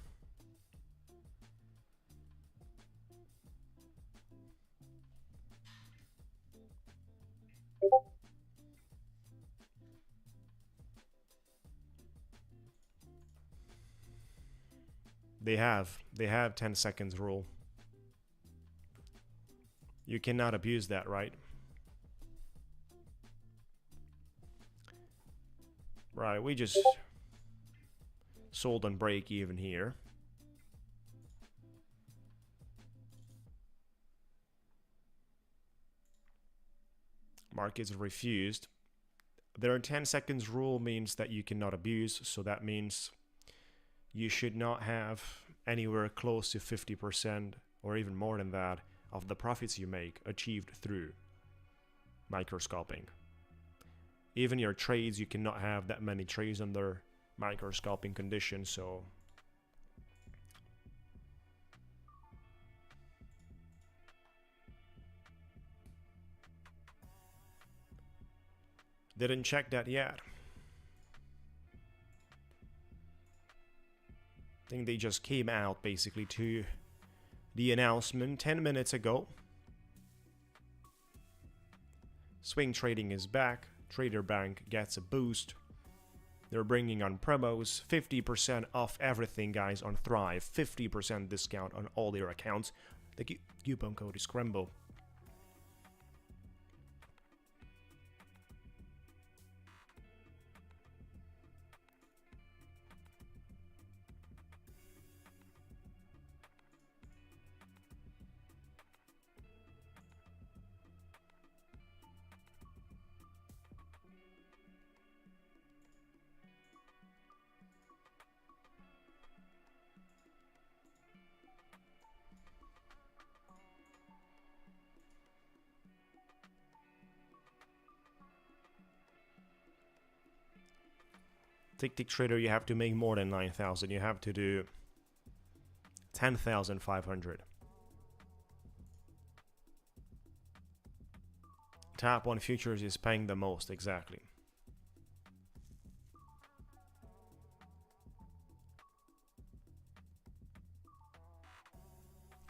They have 10 seconds rule. You cannot abuse that, right? Right, we just sold on break even here. Markets refused. Their 10 seconds rule means that you cannot abuse, so that means you should not have anywhere close to 50% or even more than that of the profits you make achieved through microscoping. Even your trades, you cannot have that many trades under microscoping conditions, so didn't check that yet. I think they just came out basically to the announcement 10 minutes ago. Swing trading is back. Trader Bank gets a boost. They're bringing on promos, 50% off everything, guys, on Thrive. 50% discount on all their accounts. The coupon code is Scramble. Ticktick trader, you have to make more than 9,000. You have to do 10,500. Tap 1 futures is paying the most, exactly.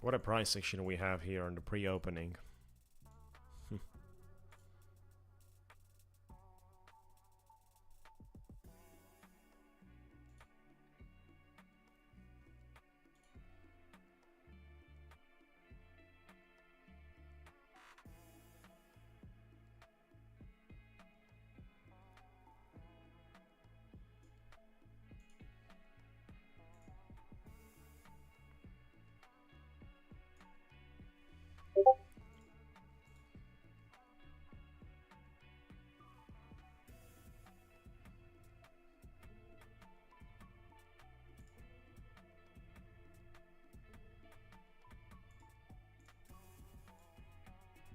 What a price section we have here on the pre-opening.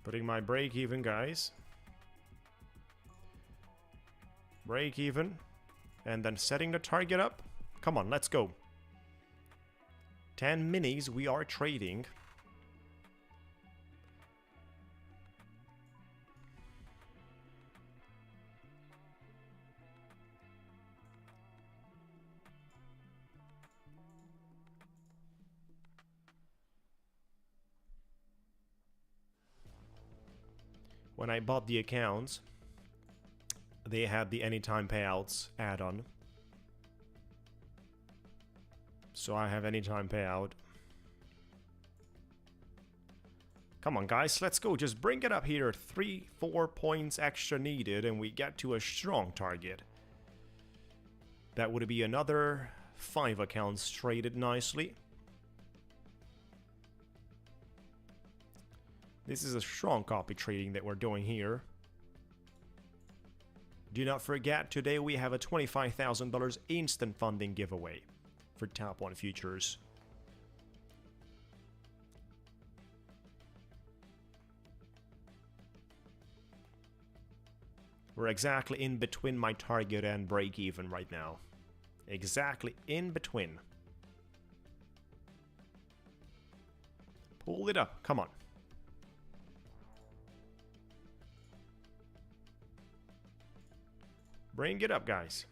Putting my break even, guys. Break even. And then setting the target up. Come on, let's go. 10 minis we are trading. When I bought the accounts, they had the anytime payouts add-on. So I have anytime payout. Come on, guys, let's go. Just bring it up here. 3-4 points extra needed, and we get to a strong target. That would be another 5 accounts traded nicely. This is a strong copy trading that we're doing here. Do not forget, today we have a $25,000 instant funding giveaway for Top 1 futures. We're exactly in between my target and break even right now. Exactly in between. Pull it up, come on. Bring it up, guys.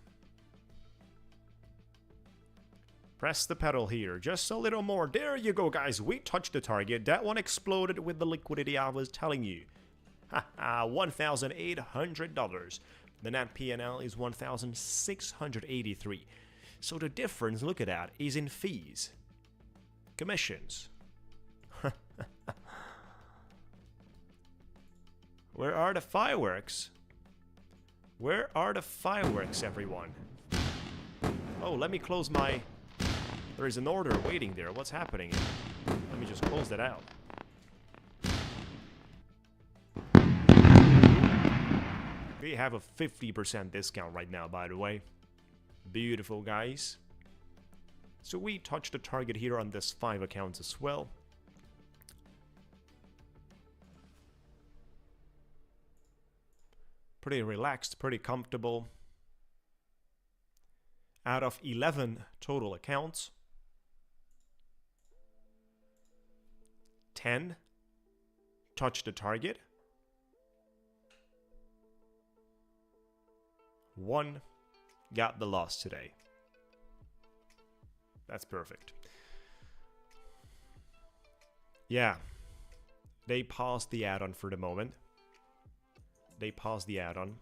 Press the pedal here, just a little more. There you go, guys. We touched the target. That one exploded with the liquidity I was telling you. Haha, $1,800. The net P&L is $1,683. So the difference, look at that, is in fees. Commissions. Where are the fireworks? Where are the fireworks, everyone? Oh, let me close my... There is an order waiting there. What's happening? Let me just close that out. We have a 50% discount right now, by the way. Beautiful, guys. So we touched the target here on this 5 accounts as well. Pretty relaxed, pretty comfortable. Out of 11 total accounts, 10 touched the target. 1 got the loss today. That's perfect. Yeah. They paused the add-on for the moment. They paused the add-on.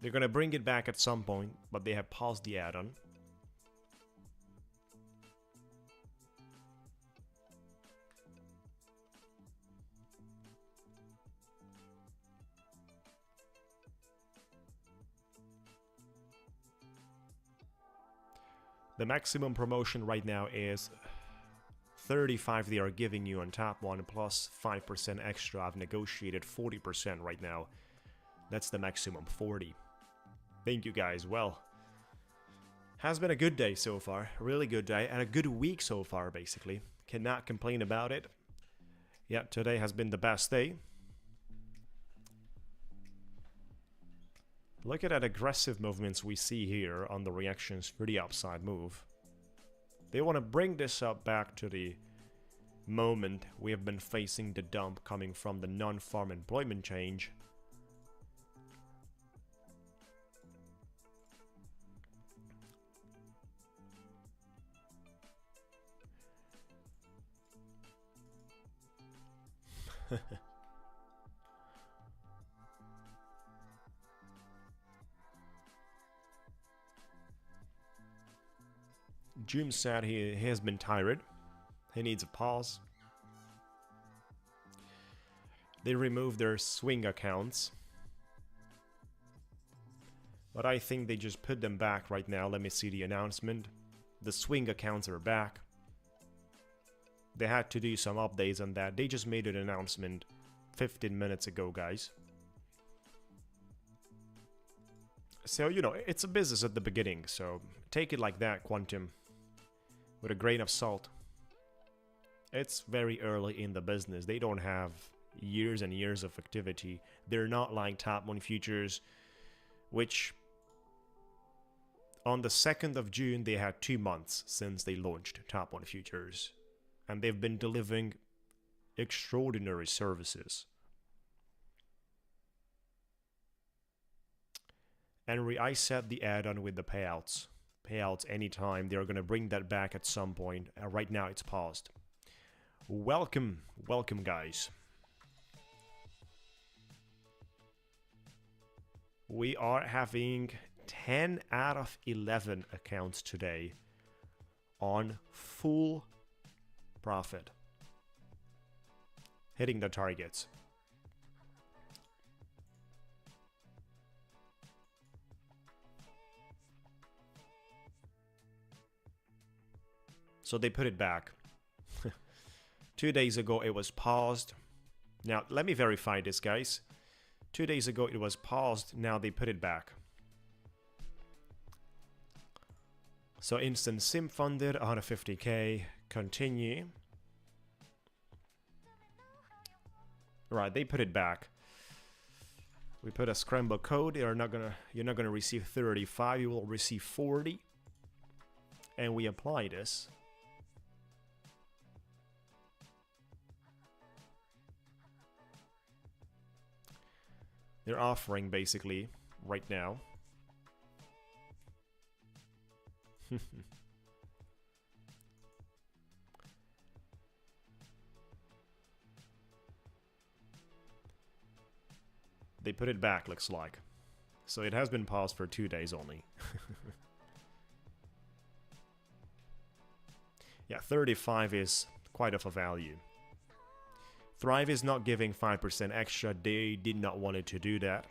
They're gonna bring it back at some point, but they have paused the add-on. The maximum promotion right now is 35 they are giving you on top one plus 5% extra. I've negotiated 40% right now. That's the maximum, 40. Thank you guys. Well, has been a good day so far. Really good day and a good week so far, basically. Cannot complain about it. Yeah, today has been the best day. Look at that aggressive movements we see here on the reactions for the upside move. They want to bring this up back to the moment we have been facing the dump coming from the non-farm employment change. Jim said he has been tired. He needs a pause. They removed their swing accounts. But I think they just put them back right now. Let me see the announcement. The swing accounts are back. They had to do some updates on that. They just made an announcement 15 minutes ago, guys. So, you know, it's a business at the beginning, so take it like that, Quantum. With a grain of salt. It's very early in the business. They don't have years and years of activity. They're not like Top 1 futures, which on the 2nd of June, they had 2 months since they launched Top 1 futures. And they've been delivering extraordinary services. And I set the add-on with the payouts. Payouts anytime. They're going to bring that back at some point. Right now it's paused. Welcome, welcome guys. We are having 10 out of 11 accounts today on full profit, hitting the targets. So they put it back. 2 days ago it was paused. Now let me verify this, guys. 2 days ago it was paused, now they put it back. So instant sim funded 150k, continue. Right, they put it back. We put a scramble code. You're not gonna receive 35, you will receive 40. And we apply this. They're offering basically right now. They put it back, looks like. So it has been paused for 2 days only. Yeah, 35 is quite of a value. Thrive is not giving 5% extra. They did not want it to do that.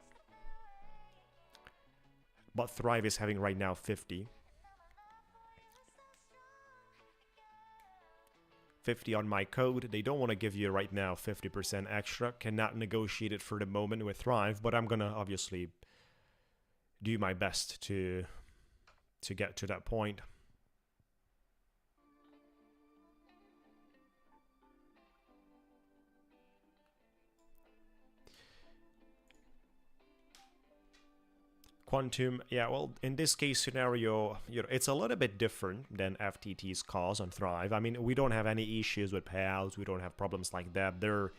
But Thrive is having right now 50. 50 on my code. They don't want to give you right now 50% extra. Cannot negotiate it for the moment with Thrive, but I'm gonna obviously do my best to get to that point. Quantum, yeah, well, in this case scenario, it's a little bit different than FTT's cause on Thrive. I mean, we don't have any issues with payouts. We don't have problems like that. The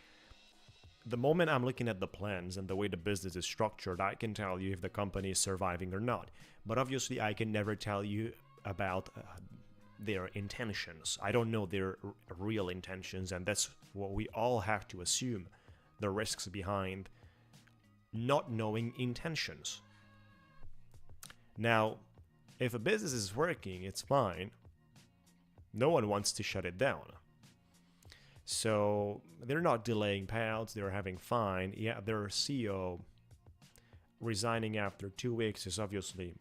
moment I'm looking at the plans and the way the business is structured, I can tell you if the company is surviving or not. But obviously, I can never tell you about their intentions. I don't know their real intentions, and that's what we all have to assume, the risks behind not knowing intentions. Now, if a business is working, it's fine. No one wants to shut it down. So they're not delaying payouts, they're having fine. Yeah, their CEO resigning after 2 weeks is obviously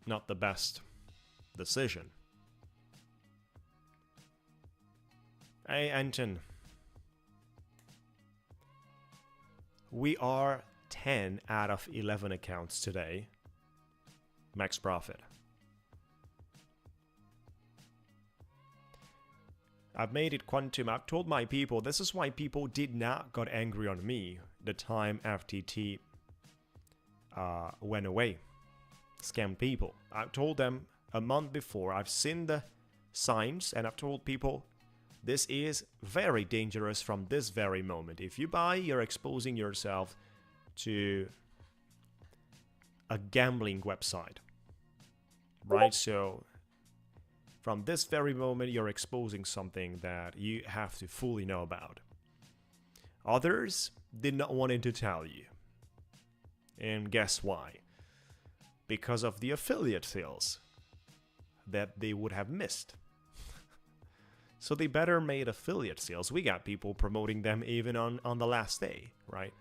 not the best decision. Hey, Anton. We are 10 out of 11 accounts today. Max profit. I've made it quantum. I've told my people, this is why people did not got angry on me the time FTT went away. Scam people. I told them a month before. I've seen the signs and I've told people this is very dangerous from this very moment. If you buy, you're exposing yourself to a gambling website, right? So from this very moment, you're exposing something that you have to fully know about. Others did not want to tell you. And guess why? Because of the affiliate sales that they would have missed. So they better made affiliate sales. We got people promoting them even on the last day, right?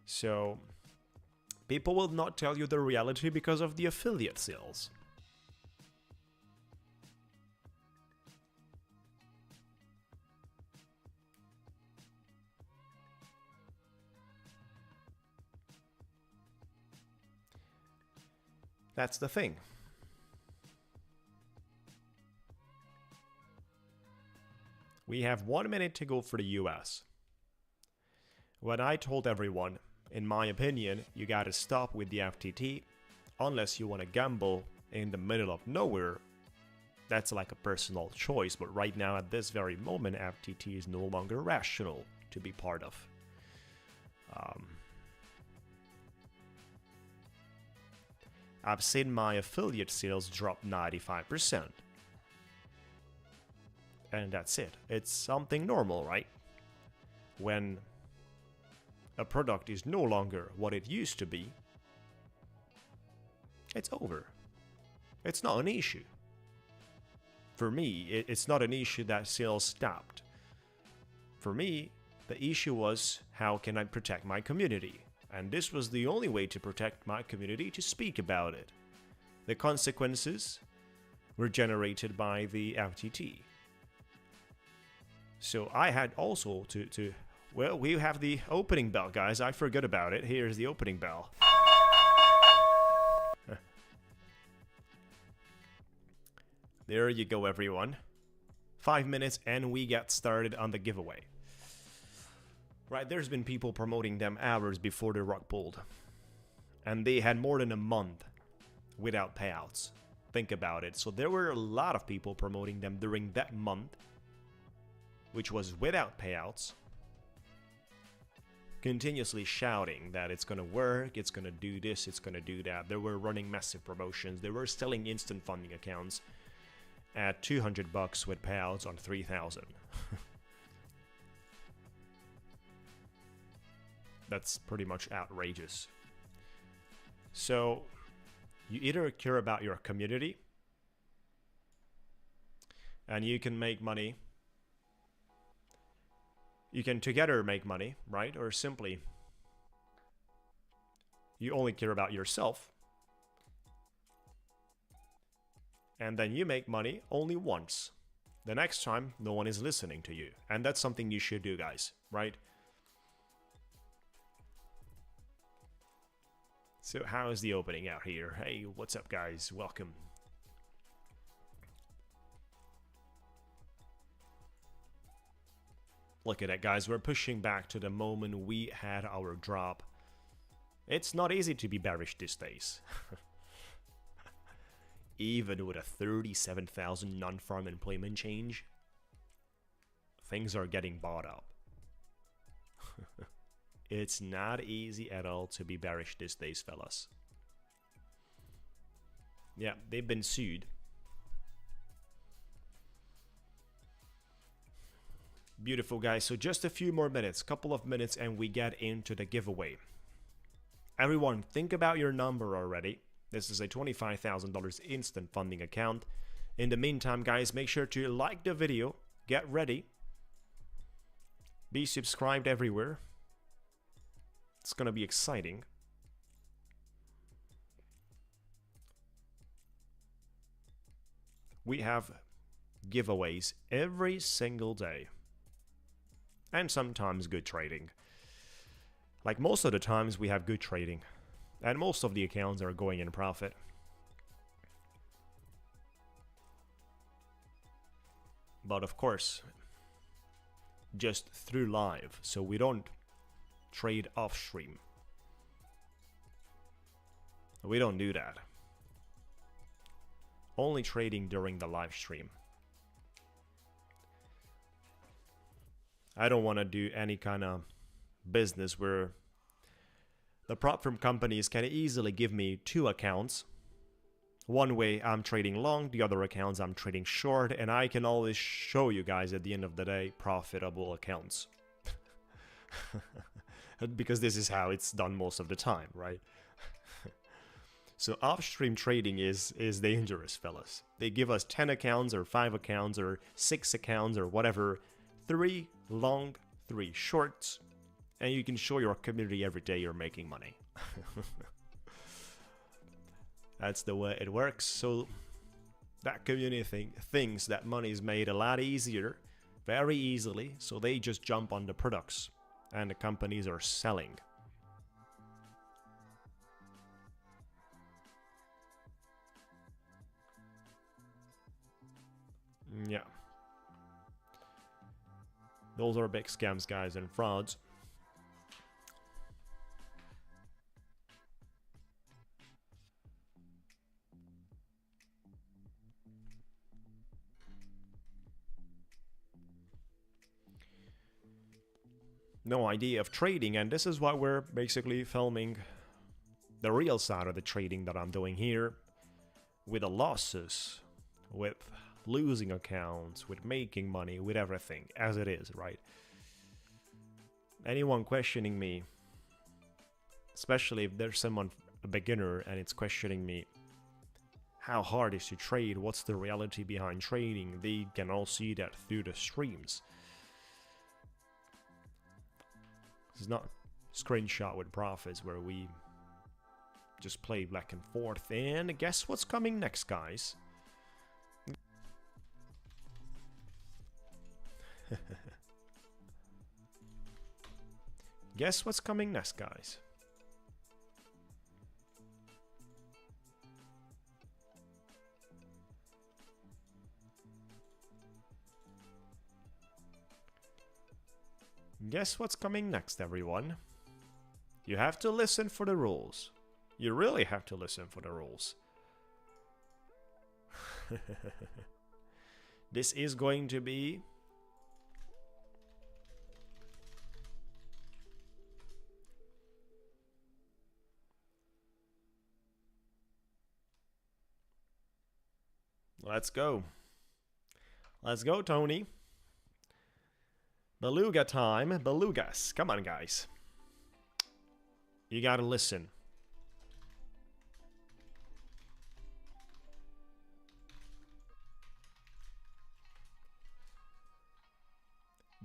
So people will not tell you the reality because of the affiliate sales. That's the thing. We have 1 minute to go for the US. When I told everyone, in my opinion, you gotta stop with the FTT unless you want to gamble in the middle of nowhere. That's like a personal choice, but right now at this very moment, FTT is no longer rational to be part of. I've seen my affiliate sales drop 95%. And that's it. It's something normal, right? When a product is no longer what it used to be, it's over. It's not an issue. For me, it's not an issue that sales stopped. For me, the issue was, how can I protect my community? And this was the only way to protect my community, to speak about it. The consequences were generated by the FTT. So I had also to well, we have the opening bell, guys. I forgot about it. Here's the opening bell. There you go, everyone. 5 minutes and we get started on the giveaway. Right, there's been people promoting them hours before the rock pulled. And they had more than a month without payouts. Think about it. So there were a lot of people promoting them during that month, which was without payouts, continuously shouting that it's gonna work, it's gonna do this, it's gonna do that. They were running massive promotions. They were selling instant funding accounts at $200 with payouts on 3,000. That's pretty much outrageous. So you either care about your community and you can make money. You can together make money, right? Or simply you only care about yourself. And then you make money only once. The next time, no one is listening to you. And that's something you should do, guys, right? So how is the opening out here? Hey, what's up, guys? Welcome. Look at that, guys. We're pushing back to the moment we had our drop. It's not easy to be bearish these days. Even with a 37,000 non-farm employment change, things are getting bought up. It's not easy at all to be bearish these days, fellas. Yeah, they've been sued. Beautiful, guys. So just a few more minutes, couple of minutes, and we get into the giveaway. Everyone, think about your number already. This is a $25,000 instant funding account. In the meantime, guys, make sure to like the video, get ready, be subscribed everywhere. It's gonna be exciting. We have giveaways every single day. And sometimes good trading. Like most of the times we have good trading. And most of the accounts are going in profit. But of course, just through live, so we don't trade off stream. We don't do that. Only trading during the live stream. I don't want to do any kind of business where the prop firm companies can easily give me two accounts. One way I'm trading long, the other accounts I'm trading short, and I can always show you guys at the end of the day profitable accounts. Because this is how it's done most of the time, right? So off-stream trading is dangerous, fellas. They give us 10 accounts or 5 accounts or 6 accounts or whatever, 3 long, 3 shorts, and you can show your community every day you're making money. That's the way it works. So that community thinks that money is made a lot easier, very easily, so they just jump on the products and the companies are selling. Yeah. Those are big scams, guys, and frauds. No idea of trading, and this is why we're basically filming the real side of the trading that I'm doing here with the losses, with losing accounts, with making money, with everything, as it is, right? Anyone questioning me, especially if there's someone, a beginner, and it's questioning me how hard is to trade, what's the reality behind trading, they can all see that through the streams. This is not screenshot with profits where we just play back and forth. And guess what's coming next, guys? Guess what's coming next, guys? Guess what's coming next, everyone? You have to listen for the rules. You really have to listen for the rules. This is going to be let's go. Let's go, Tony. Beluga time. Belugas. Come on, guys. You gotta listen.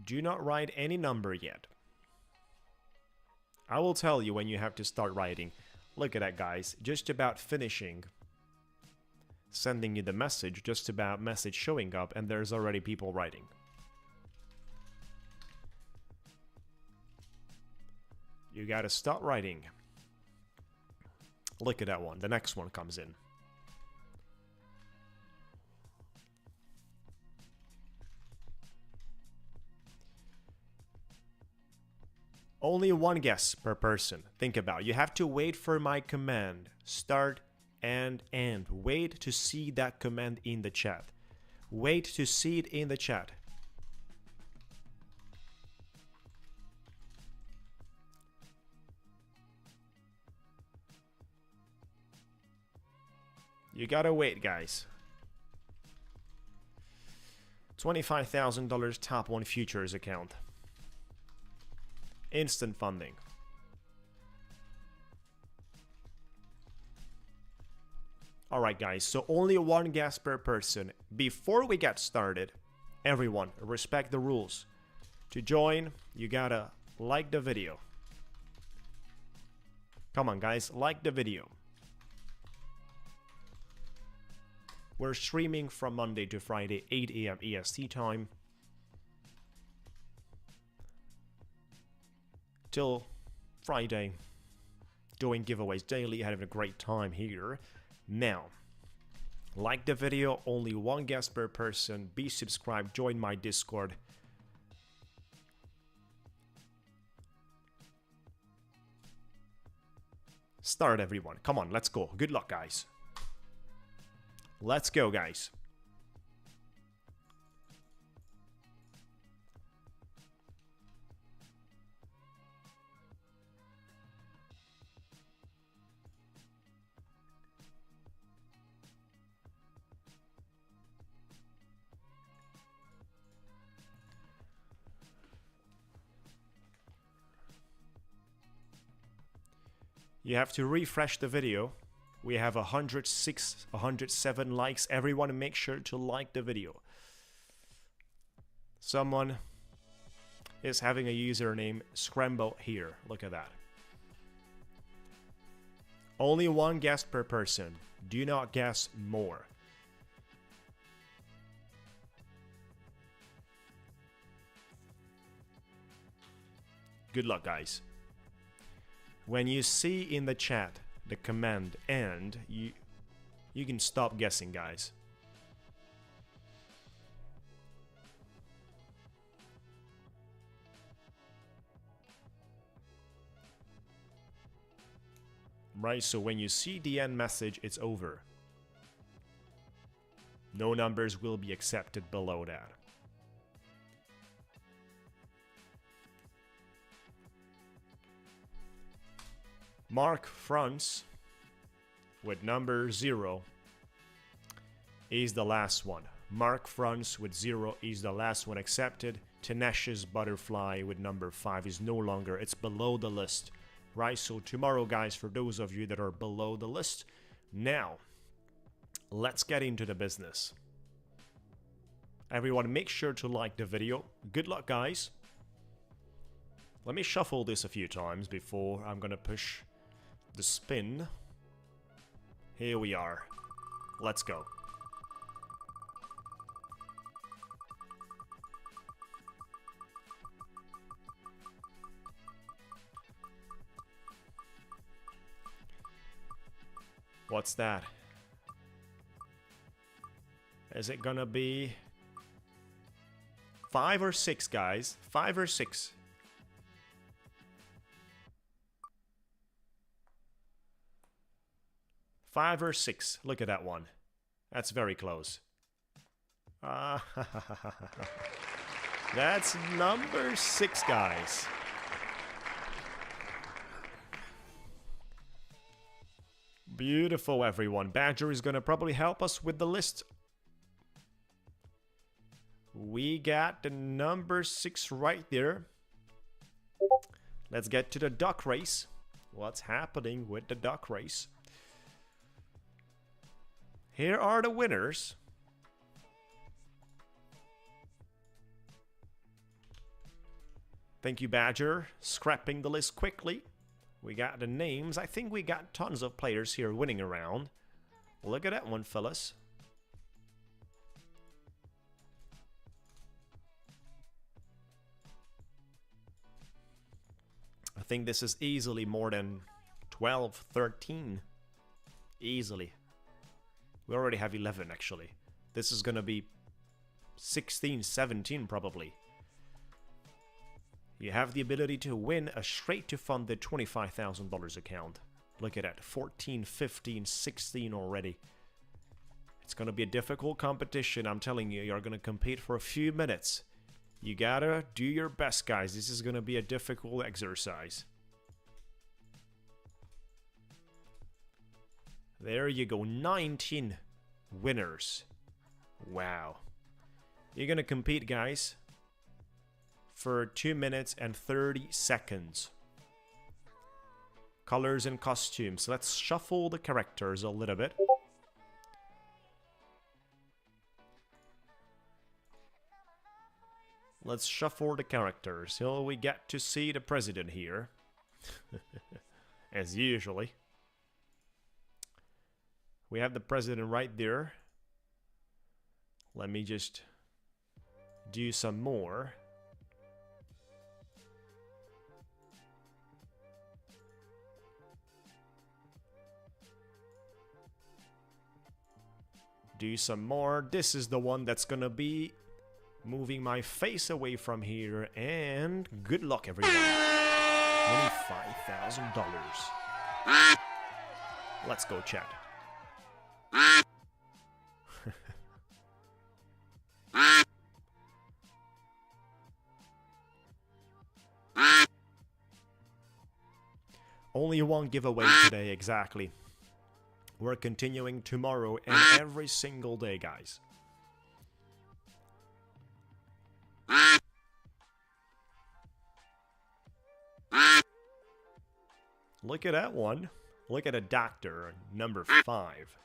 Do not write any number yet. I will tell you when you have to start writing. Look at that, guys. Just about finishing. Sending you the message. Just about message showing up, and there's already people writing. You gotta start writing. Look at that one. The next one comes in. Only one guess per person. Think about it. You have to wait for my command. Start and end. Wait to see that command in the chat. Wait to see it in the chat. You gotta wait, guys. $25,000 top 1 futures account. Instant funding. Alright, guys, so only one guess per person. Before we get started, everyone, respect the rules. To join, you gotta like the video. Come on, guys, like the video. We're streaming from Monday to Friday, 8 AM EST time. Till Friday. Doing giveaways daily, having a great time here. Now, like the video, only one guess per person. Be subscribed, join my Discord. Start, everyone. Come on, let's go. Good luck, guys. Let's go, guys. You have to refresh the video. We have 106, 107 likes. Everyone make sure to like the video. Someone is having a username Scramble here. Look at that. Only one guess per person. Do not guess more. Good luck, guys. When you see in the chat the command and, you can stop guessing, guys. Right, so when you see the end message, it's over. No numbers will be accepted below that. Mark France with number 0 is the last one. Mark Franz with 0 is the last one accepted. Tenacious Butterfly with number 5 is no longer. It's below the list. Right, so tomorrow, guys, for those of you that are below the list. Now, let's get into the business. Everyone, make sure to like the video. Good luck, guys. Let me shuffle this a few times before I'm gonna push the spin. Here we are. Let's go. What's that? Is it gonna be 5 or 6, guys? 5 or 6? Five or 6. Look at that one. That's very close. That's number 6, guys. Beautiful, everyone. Badger is going to probably help us with the list. We got the number 6 right there. Let's get to the duck race. What's happening with the duck race? Here are the winners. Thank you, Badger. Scrapping the list quickly. We got the names. I think we got tons of players here winning around. Look at that one, fellas. I think this is easily more than 12, 13. Easily. We already have 11, actually. This is gonna be 16, 17 probably. You have the ability to win a straight-to-funded $25,000 account. Look at that, 14, 15, 16 already. It's gonna be a difficult competition, I'm telling you. You're gonna compete for a few minutes. You gotta do your best, guys. This is gonna be a difficult exercise. There you go, 19 winners. Wow. You're gonna compete, guys, for 2 minutes and 30 seconds. Colors and costumes. Let's shuffle the characters a little bit. Let's shuffle the characters till we get to see the president here. As usually. We have the president right there. Let me just do some more. Do some more. This is the one that's gonna be moving my face away from here. And good luck, everyone. $25,000. Let's go, chat. Only one giveaway today, exactly. We're continuing tomorrow and every single day, guys. Look at that one. Look at a doctor, number 5.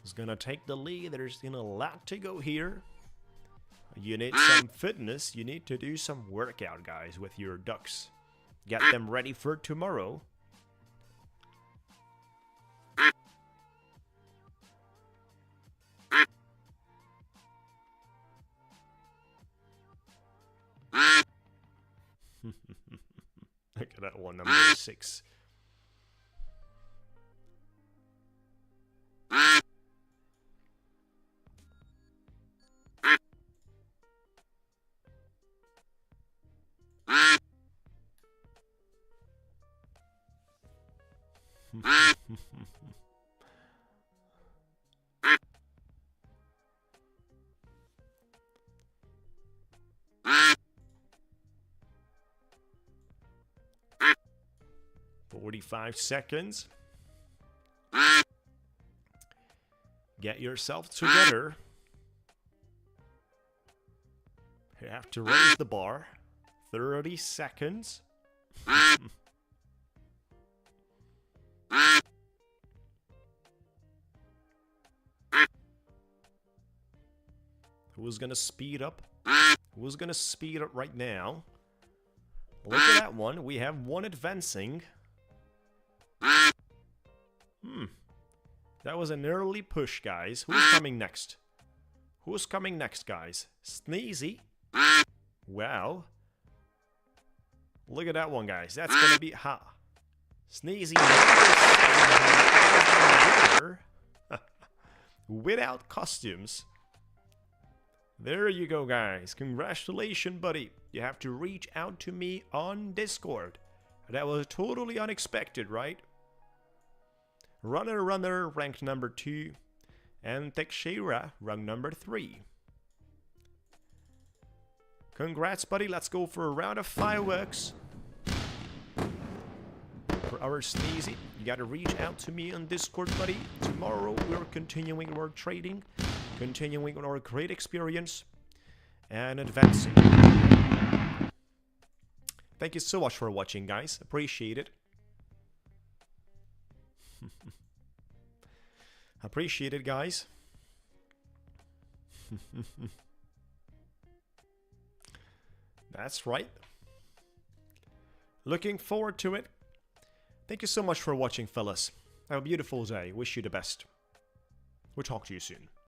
Is gonna take the lead. There's a lot to go here. You need some fitness. You need to do some workout, guys, with your ducks. Get them ready for tomorrow. Look at that one, number 6. 45 seconds. Get yourself together. You have to raise the bar. 30 seconds. Who's gonna speed up? Who's gonna speed up right now? Look at that one. We have one advancing. That was an early push, guys. Who's coming next? Who's coming next, guys? Sneezy. Wow. Look at that one, guys. That's gonna be hot. Sneezy. Without costumes. There you go, guys. Congratulations, buddy. You have to reach out to me on Discord. That was totally unexpected, right? Runner, ranked number 2. And Teixeira, ranked number 3. Congrats, buddy. Let's go for a round of fireworks. For our Sneezy, you gotta reach out to me on Discord, buddy. Tomorrow, we're continuing our trading. Continuing on our great experience. And advancing. Thank you so much for watching, guys. Appreciate it. Appreciate it, guys. That's right. Looking forward to it. Thank you so much for watching, fellas. Have a beautiful day. Wish you the best. We'll talk to you soon.